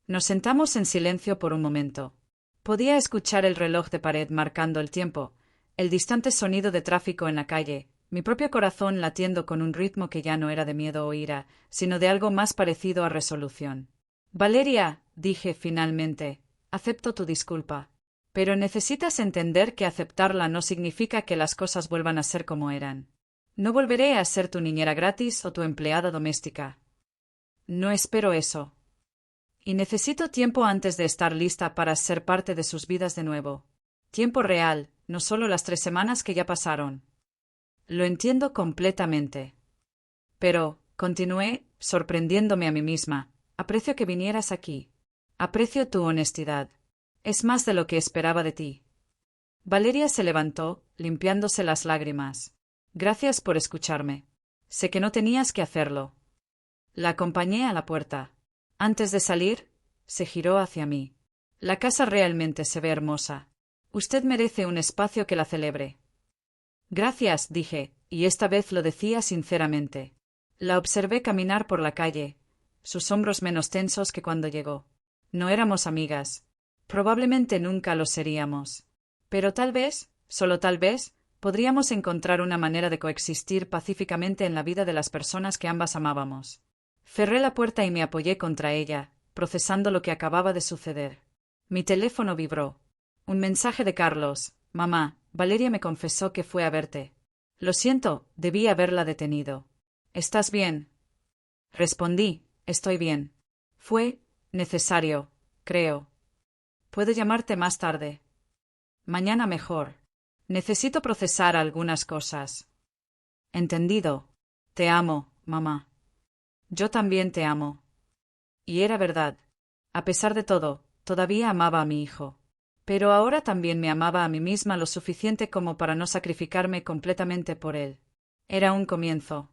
Nos sentamos en silencio por un momento. Podía escuchar el reloj de pared marcando el tiempo, el distante sonido de tráfico en la calle, mi propio corazón latiendo con un ritmo que ya no era de miedo o ira, sino de algo más parecido a resolución. «Valeria», dije finalmente, «acepto tu disculpa. Pero necesitas entender que aceptarla no significa que las cosas vuelvan a ser como eran. No volveré a ser tu niñera gratis o tu empleada doméstica. No espero eso. Y necesito tiempo antes de estar lista para ser parte de sus vidas de nuevo. Tiempo real, no solo las 3 semanas que ya pasaron. Lo entiendo completamente. Pero, continué, sorprendiéndome a mí misma, aprecio que vinieras aquí. Aprecio tu honestidad. Es más de lo que esperaba de ti. Valeria se levantó, limpiándose las lágrimas. Gracias por escucharme. Sé que no tenías que hacerlo. La acompañé a la puerta. Antes de salir, se giró hacia mí. La casa realmente se ve hermosa. Usted merece un espacio que la celebre. Gracias, dije, y esta vez lo decía sinceramente. La observé caminar por la calle, sus hombros menos tensos que cuando llegó. No éramos amigas. Probablemente nunca lo seríamos. Pero tal vez, solo tal vez, podríamos encontrar una manera de coexistir pacíficamente en la vida de las personas que ambas amábamos. Cerré la puerta y me apoyé contra ella, procesando lo que acababa de suceder. Mi teléfono vibró. Un mensaje de Carlos. Mamá, Valeria me confesó que fue a verte. Lo siento, debí haberla detenido. ¿Estás bien? Respondí, estoy bien. Fue necesario, creo. ¿Puedo llamarte más tarde? Mañana mejor. Necesito procesar algunas cosas. Entendido. Te amo, mamá. Yo también te amo. Y era verdad. A pesar de todo, todavía amaba a mi hijo. Pero ahora también me amaba a mí misma lo suficiente como para no sacrificarme completamente por él. Era un comienzo.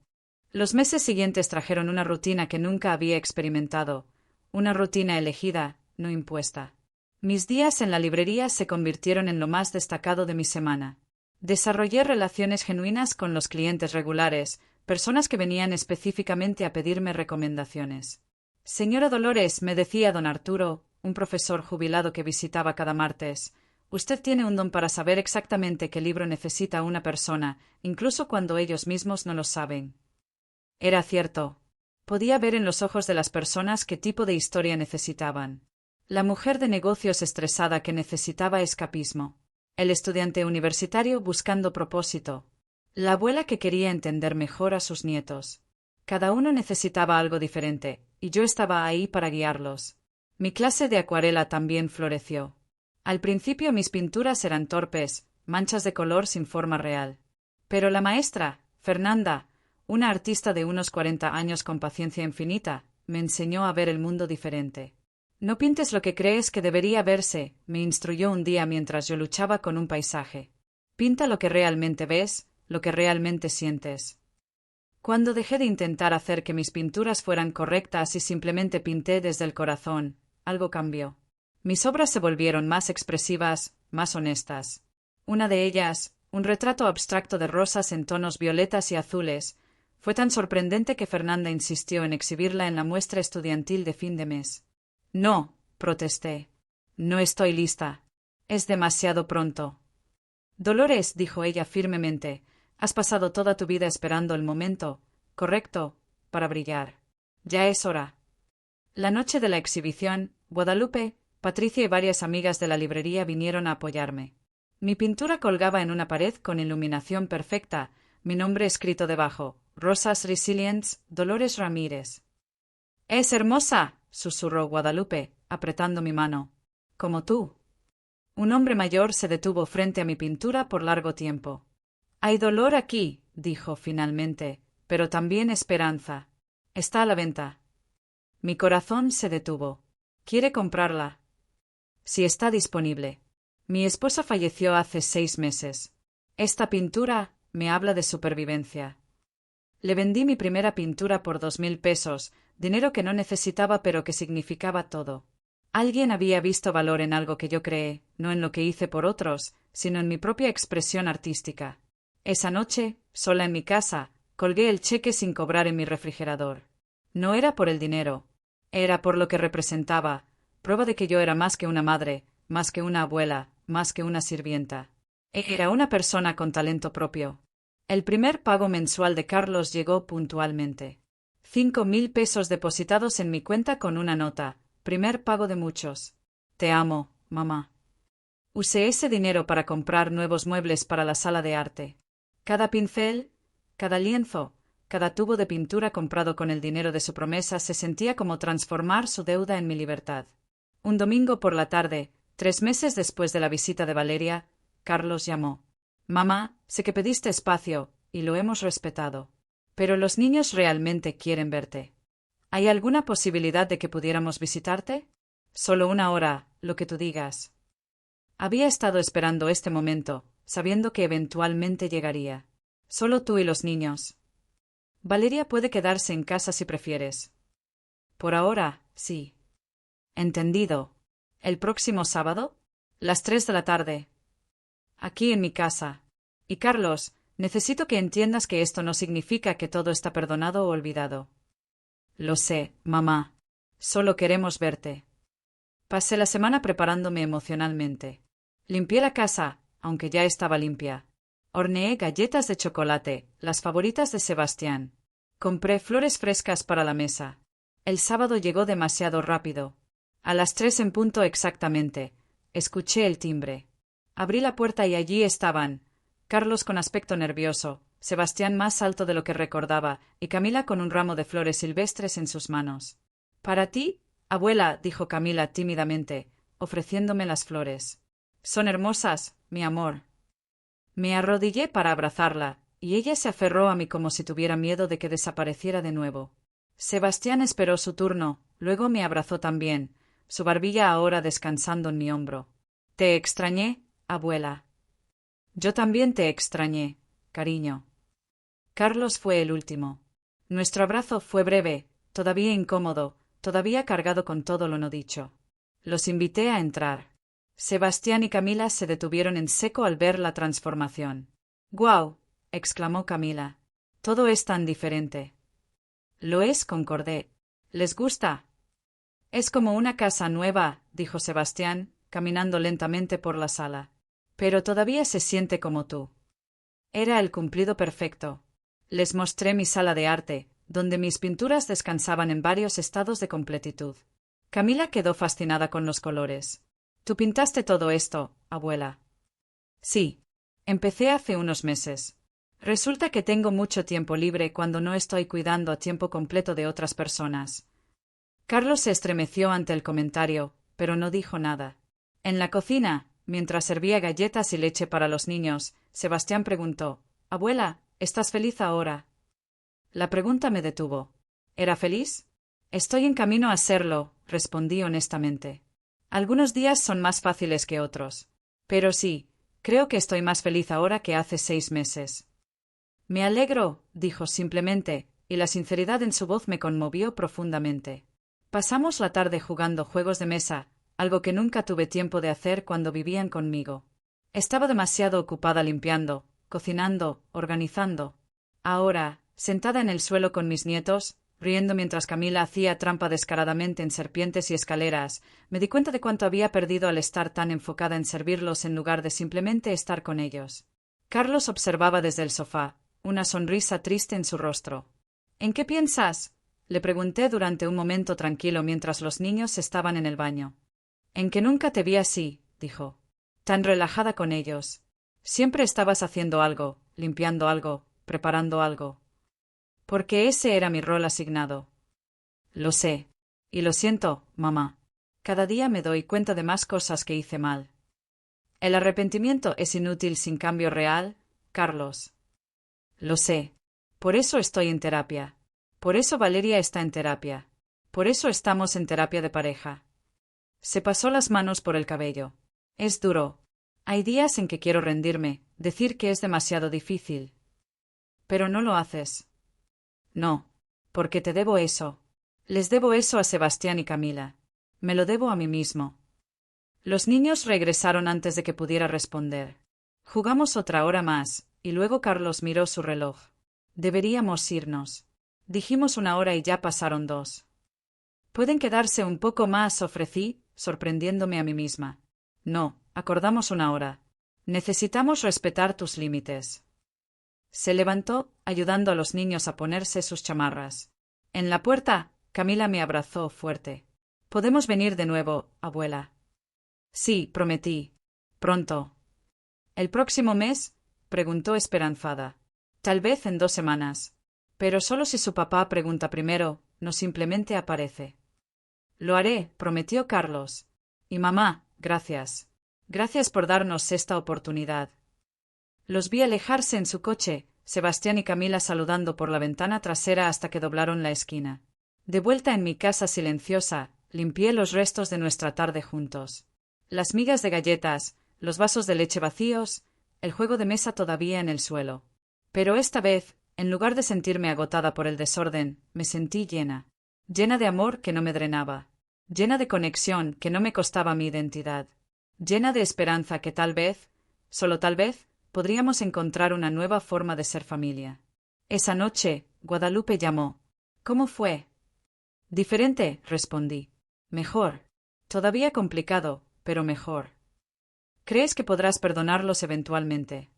Los meses siguientes trajeron una rutina que nunca había experimentado, una rutina elegida, no impuesta. Mis días en la librería se convirtieron en lo más destacado de mi semana. Desarrollé relaciones genuinas con los clientes regulares, personas que venían específicamente a pedirme recomendaciones. Señora Dolores, me decía don Arturo, un profesor jubilado que visitaba cada martes, usted tiene un don para saber exactamente qué libro necesita una persona, incluso cuando ellos mismos no lo saben. Era cierto. Podía ver en los ojos de las personas qué tipo de historia necesitaban. La mujer de negocios estresada que necesitaba escapismo. El estudiante universitario buscando propósito. La abuela que quería entender mejor a sus nietos. Cada uno necesitaba algo diferente, y yo estaba ahí para guiarlos. Mi clase de acuarela también floreció. Al principio mis pinturas eran torpes, manchas de color sin forma real. Pero la maestra, Fernanda, una artista de unos 40 años con paciencia infinita, me enseñó a ver el mundo diferente. No pintes lo que crees que debería verse, me instruyó un día mientras yo luchaba con un paisaje. Pinta lo que realmente ves, lo que realmente sientes. Cuando dejé de intentar hacer que mis pinturas fueran correctas y simplemente pinté desde el corazón, algo cambió. Mis obras se volvieron más expresivas, más honestas. Una de ellas, un retrato abstracto de rosas en tonos violetas y azules, fue tan sorprendente que Fernanda insistió en exhibirla en la muestra estudiantil de fin de mes. No, protesté. No estoy lista. Es demasiado pronto. Dolores, dijo ella firmemente, has pasado toda tu vida esperando el momento, correcto, para brillar. Ya es hora. La noche de la exhibición, Guadalupe, Patricia y varias amigas de la librería vinieron a apoyarme. Mi pintura colgaba en una pared con iluminación perfecta, mi nombre escrito debajo, Rosas Resilience, Dolores Ramírez. —¡Es hermosa! —susurró Guadalupe, apretando mi mano. —Como tú. Un hombre mayor se detuvo frente a mi pintura por largo tiempo. —Hay dolor aquí —dijo finalmente—, pero también esperanza. Está a la venta. Mi corazón se detuvo. ¿Quiere comprarla? Sí, está disponible. Mi esposa falleció hace 6 meses. Esta pintura me habla de supervivencia. Le vendí mi primera pintura por 2.000 pesos, dinero que no necesitaba pero que significaba todo. Alguien había visto valor en algo que yo creé, no en lo que hice por otros, sino en mi propia expresión artística. Esa noche, sola en mi casa, colgué el cheque sin cobrar en mi refrigerador. No era por el dinero. Era por lo que representaba, prueba de que yo era más que una madre, más que una abuela, más que una sirvienta. Era una persona con talento propio. El primer pago mensual de Carlos llegó puntualmente. 5.000 pesos depositados en mi cuenta con una nota, primer pago de muchos. Te amo, mamá. Usé ese dinero para comprar nuevos muebles para la sala de arte. Cada pincel, cada lienzo, cada tubo de pintura comprado con el dinero de su promesa se sentía como transformar su deuda en mi libertad. Un domingo por la tarde, 3 meses después de la visita de Valeria, Carlos llamó. Mamá, sé que pediste espacio, y lo hemos respetado. Pero los niños realmente quieren verte. ¿Hay alguna posibilidad de que pudiéramos visitarte? Solo 1 hora, lo que tú digas. Había estado esperando este momento, sabiendo que eventualmente llegaría. Solo tú y los niños. Valeria puede quedarse en casa si prefieres. Por ahora, sí. Entendido. ¿El próximo sábado? Las 3 de la tarde. Aquí en mi casa. Y Carlos, necesito que entiendas que esto no significa que todo está perdonado o olvidado. Lo sé, mamá. Solo queremos verte. Pasé la semana preparándome emocionalmente. Limpié la casa, aunque ya estaba limpia. Horneé galletas de chocolate, las favoritas de Sebastián. Compré flores frescas para la mesa. El sábado llegó demasiado rápido. A las 3 en punto exactamente. Escuché el timbre. Abrí la puerta y allí estaban. Carlos con aspecto nervioso, Sebastián más alto de lo que recordaba, y Camila con un ramo de flores silvestres en sus manos. «¿Para ti, abuela?», dijo Camila tímidamente, ofreciéndome las flores. «Son hermosas, mi amor». Me arrodillé para abrazarla, y ella se aferró a mí como si tuviera miedo de que desapareciera de nuevo. Sebastián esperó su turno, luego me abrazó también, su barbilla ahora descansando en mi hombro. «Te extrañé, abuela». «Yo también te extrañé, cariño». Carlos fue el último. Nuestro abrazo fue breve, todavía incómodo, todavía cargado con todo lo no dicho. Los invité a entrar. Sebastián y Camila se detuvieron en seco al ver la transformación. «¡Guau!», exclamó Camila. «Todo es tan diferente». «Lo es», concordé. «¿Les gusta?» «Es como una casa nueva», dijo Sebastián, caminando lentamente por la sala. «Pero todavía se siente como tú». Era el cumplido perfecto. Les mostré mi sala de arte, donde mis pinturas descansaban en varios estados de completitud. Camila quedó fascinada con los colores. «¿Tú pintaste todo esto, abuela?» «Sí. Empecé hace unos meses. Resulta que tengo mucho tiempo libre cuando no estoy cuidando a tiempo completo de otras personas». Carlos se estremeció ante el comentario, pero no dijo nada. En la cocina, mientras servía galletas y leche para los niños, Sebastián preguntó: «Abuela, ¿estás feliz ahora?» La pregunta me detuvo. ¿Era feliz? «Estoy en camino a serlo», respondí honestamente. Algunos días son más fáciles que otros. Pero sí, creo que estoy más feliz ahora que hace 6 meses. «Me alegro», dijo simplemente, y la sinceridad en su voz me conmovió profundamente. Pasamos la tarde jugando juegos de mesa, algo que nunca tuve tiempo de hacer cuando vivían conmigo. Estaba demasiado ocupada limpiando, cocinando, organizando. Ahora, sentada en el suelo con mis nietos, riendo mientras Camila hacía trampa descaradamente en serpientes y escaleras, me di cuenta de cuánto había perdido al estar tan enfocada en servirlos en lugar de simplemente estar con ellos. Carlos observaba desde el sofá, una sonrisa triste en su rostro. «¿En qué piensas?», le pregunté durante un momento tranquilo mientras los niños estaban en el baño. «En que nunca te vi así», dijo. «Tan relajada con ellos. Siempre estabas haciendo algo, limpiando algo, preparando algo». «Porque ese era mi rol asignado». «Lo sé. Y lo siento, mamá. Cada día me doy cuenta de más cosas que hice mal». «El arrepentimiento es inútil sin cambio real, Carlos». «Lo sé. Por eso estoy en terapia. Por eso Valeria está en terapia. Por eso estamos en terapia de pareja». Se pasó las manos por el cabello. «Es duro. Hay días en que quiero rendirme, decir que es demasiado difícil. Pero no lo haces». «No. Porque te debo eso. Les debo eso a Sebastián y Camila. Me lo debo a mí mismo». Los niños regresaron antes de que pudiera responder. Jugamos otra hora más, y luego Carlos miró su reloj. «Deberíamos irnos». Dijimos 1 hora y ya pasaron 2. «¿Pueden quedarse un poco más?», ofrecí, sorprendiéndome a mí misma. «No, acordamos 1 hora. Necesitamos respetar tus límites». Se levantó, ayudando a los niños a ponerse sus chamarras. En la puerta, Camila me abrazó fuerte. «¿Podemos venir de nuevo, abuela?» «Sí», prometí. «Pronto». «¿El próximo mes?», preguntó esperanzada. «Tal vez en 2 semanas». Pero solo si su papá pregunta primero, no simplemente aparece. Lo haré, prometió Carlos. Y mamá, gracias. Gracias por darnos esta oportunidad. Los vi alejarse en su coche, Sebastián y Camila saludando por la ventana trasera hasta que doblaron la esquina. De vuelta en mi casa silenciosa, limpié los restos de nuestra tarde juntos. Las migas de galletas, los vasos de leche vacíos, el juego de mesa todavía en el suelo. Pero esta vez, en lugar de sentirme agotada por el desorden, me sentí llena. Llena de amor que no me drenaba. Llena de conexión que no me costaba mi identidad. Llena de esperanza que tal vez, solo tal vez, podríamos encontrar una nueva forma de ser familia. Esa noche, Guadalupe llamó. ¿Cómo fue? Diferente, respondí. Mejor. Todavía complicado, pero mejor. ¿Crees que podrás perdonarlos eventualmente?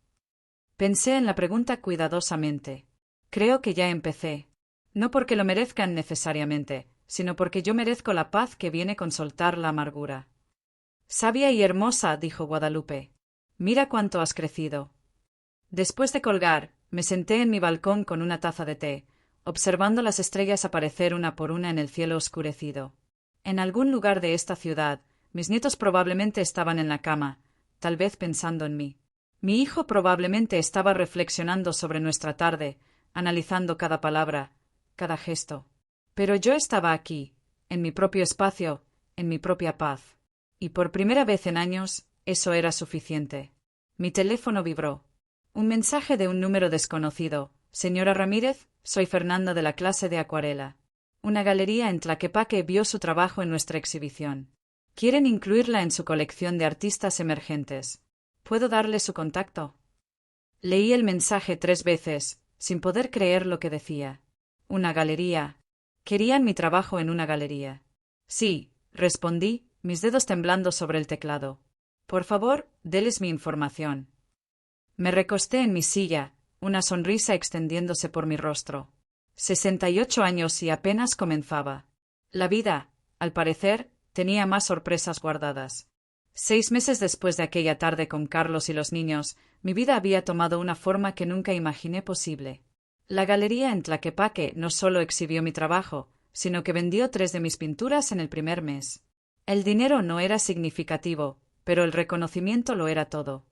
Pensé en la pregunta cuidadosamente. Creo que ya empecé. No porque lo merezcan necesariamente, sino porque yo merezco la paz que viene con soltar la amargura. Sabia y hermosa, dijo Guadalupe. Mira cuánto has crecido. Después de colgar, me senté en mi balcón con una taza de té, observando las estrellas aparecer una por una en el cielo oscurecido. En algún lugar de esta ciudad, mis nietos probablemente estaban en la cama, tal vez pensando en mí. Mi hijo probablemente estaba reflexionando sobre nuestra tarde, analizando cada palabra, cada gesto. Pero yo estaba aquí, en mi propio espacio, en mi propia paz. Y por primera vez en años, eso era suficiente. Mi teléfono vibró. Un mensaje de un número desconocido. Señora Ramírez, soy Fernanda de la clase de acuarela. Una galería en Tlaquepaque vio su trabajo en nuestra exhibición. Quieren incluirla en su colección de artistas emergentes. ¿Puedo darle su contacto? Leí el mensaje 3 veces, sin poder creer lo que decía. Una galería. Querían mi trabajo en una galería. Sí, respondí, mis dedos temblando sobre el teclado. Por favor, déles mi información. Me recosté en mi silla, una sonrisa extendiéndose por mi rostro. 68 años y apenas comenzaba. La vida, al parecer, tenía más sorpresas guardadas. 6 meses después de aquella tarde con Carlos y los niños, mi vida había tomado una forma que nunca imaginé posible. La galería en Tlaquepaque no solo exhibió mi trabajo, sino que vendió 3 de mis pinturas en el primer mes. El dinero no era significativo, pero el reconocimiento lo era todo.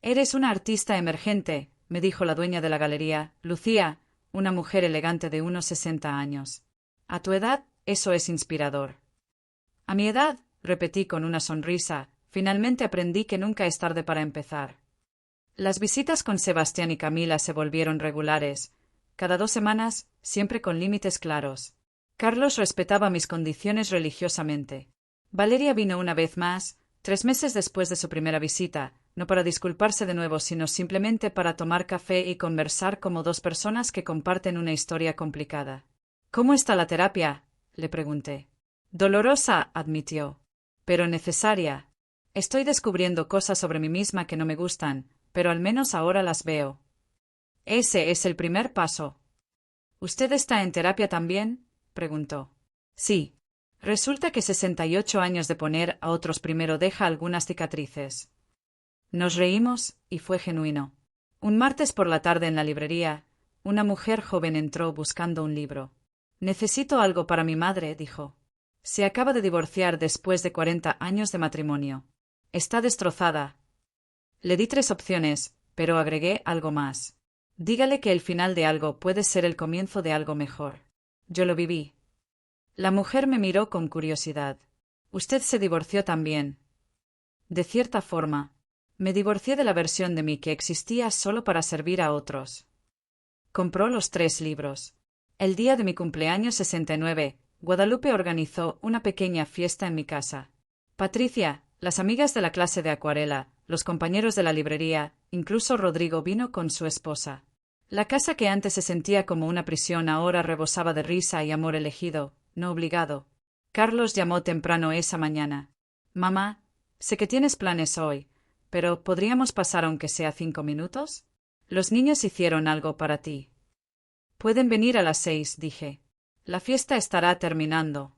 Eres una artista emergente, me dijo la dueña de la galería, Lucía, una mujer elegante de unos 60 años. A tu edad, eso es inspirador. A mi edad, repetí con una sonrisa, finalmente aprendí que nunca es tarde para empezar. Las visitas con Sebastián y Camila se volvieron regulares, cada 2 semanas, siempre con límites claros. Carlos respetaba mis condiciones religiosamente. Valeria vino una vez más, 3 meses después de su primera visita, no para disculparse de nuevo, sino simplemente para tomar café y conversar como 2 personas que comparten una historia complicada. ¿Cómo está la terapia?, le pregunté. Dolorosa, admitió. Pero necesaria. Estoy descubriendo cosas sobre mí misma que no me gustan, pero al menos ahora las veo. Ese es el primer paso. ¿Usted está en terapia también?, preguntó. Sí. Resulta que 68 años de poner a otros primero deja algunas cicatrices. Nos reímos, y fue genuino. Un martes por la tarde en la librería, una mujer joven entró buscando un libro. Necesito algo para mi madre, dijo. Se acaba de divorciar después de 40 años de matrimonio. Está destrozada. Le di 3 opciones, pero agregué algo más. Dígale que el final de algo puede ser el comienzo de algo mejor. Yo lo viví. La mujer me miró con curiosidad. ¿Usted se divorció también? De cierta forma. Me divorcié de la versión de mí que existía solo para servir a otros. Compró los 3 libros. El día de mi cumpleaños 69, Guadalupe organizó una pequeña fiesta en mi casa. Patricia, las amigas de la clase de acuarela, los compañeros de la librería, incluso Rodrigo vino con su esposa. La casa que antes se sentía como una prisión ahora rebosaba de risa y amor elegido, no obligado. Carlos llamó temprano esa mañana. Mamá, sé que tienes planes hoy, pero ¿podríamos pasar aunque sea 5 minutos? Los niños hicieron algo para ti. Pueden venir a las 6, dije. La fiesta estará terminando.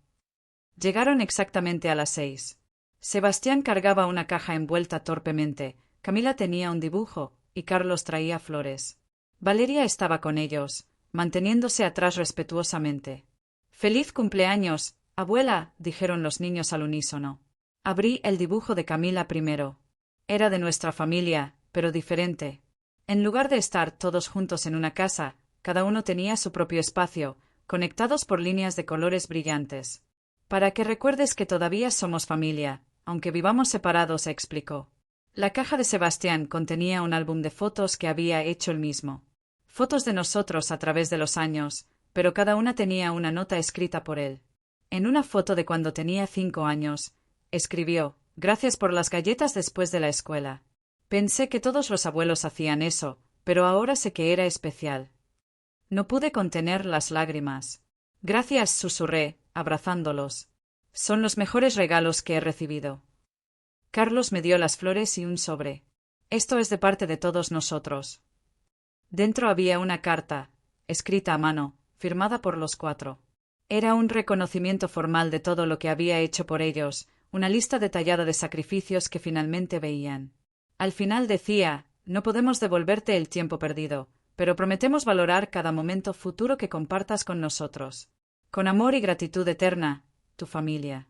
Llegaron exactamente a las 6. Sebastián cargaba una caja envuelta torpemente, Camila tenía un dibujo, y Carlos traía flores. Valeria estaba con ellos, manteniéndose atrás respetuosamente. «Feliz cumpleaños, abuela», dijeron los niños al unísono. Abrí el dibujo de Camila primero. Era de nuestra familia, pero diferente. En lugar de estar todos juntos en una casa, cada uno tenía su propio espacio, conectados por líneas de colores brillantes. «Para que recuerdes que todavía somos familia, aunque vivamos separados», explicó. La caja de Sebastián contenía un álbum de fotos que había hecho él mismo. Fotos de nosotros a través de los años, pero cada una tenía una nota escrita por él. En una foto de cuando tenía 5 años, escribió: «Gracias por las galletas después de la escuela. Pensé que todos los abuelos hacían eso, pero ahora sé que era especial». No pude contener las lágrimas. «Gracias», susurré, abrazándolos. «Son los mejores regalos que he recibido». Carlos me dio las flores y un sobre. «Esto es de parte de todos nosotros». Dentro había una carta, escrita a mano, firmada por los 4. Era un reconocimiento formal de todo lo que había hecho por ellos, una lista detallada de sacrificios que finalmente veían. Al final decía: «No podemos devolverte el tiempo perdido, pero prometemos valorar cada momento futuro que compartas con nosotros. Con amor y gratitud eterna, tu familia».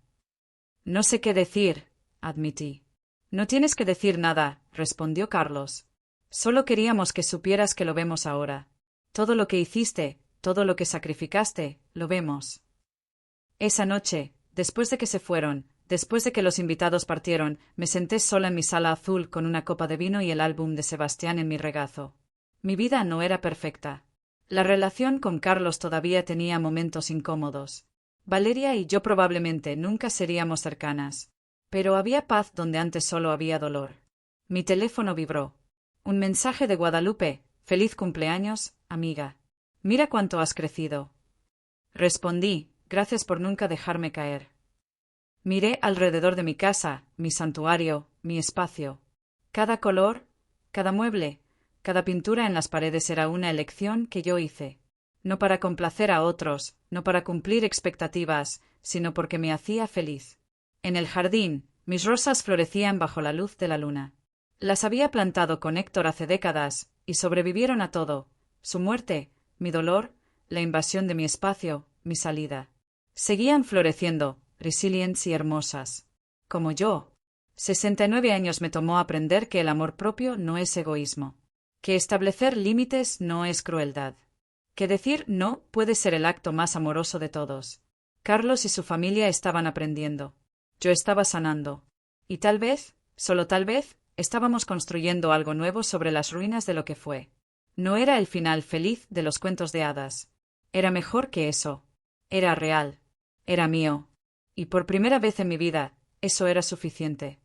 «No sé qué decir», admití. «No tienes que decir nada», respondió Carlos. «Solo queríamos que supieras que lo vemos ahora. Todo lo que hiciste, todo lo que sacrificaste, lo vemos». Esa noche, después de que se fueron, después de que los invitados partieron, me senté sola en mi sala azul con una copa de vino y el álbum de Sebastián en mi regazo. Mi vida no era perfecta. La relación con Carlos todavía tenía momentos incómodos. Valeria y yo probablemente nunca seríamos cercanas. Pero había paz donde antes solo había dolor. Mi teléfono vibró. Un mensaje de Guadalupe: «Feliz cumpleaños, amiga. Mira cuánto has crecido». Respondí: «Gracias por nunca dejarme caer». Miré alrededor de mi casa, mi santuario, mi espacio. Cada color, cada mueble, cada pintura en las paredes era una elección que yo hice. No para complacer a otros, no para cumplir expectativas, sino porque me hacía feliz. En el jardín, mis rosas florecían bajo la luz de la luna. Las había plantado con Héctor hace décadas, y sobrevivieron a todo: su muerte, mi dolor, la invasión de mi espacio, mi salida. Seguían floreciendo, resilientes y hermosas. Como yo. 69 años me tomó aprender que el amor propio no es egoísmo. Que establecer límites no es crueldad. Que decir no puede ser el acto más amoroso de todos. Carlos y su familia estaban aprendiendo. Yo estaba sanando. Y tal vez, solo tal vez, estábamos construyendo algo nuevo sobre las ruinas de lo que fue. No era el final feliz de los cuentos de hadas. Era mejor que eso. Era real. Era mío. Y por primera vez en mi vida, eso era suficiente.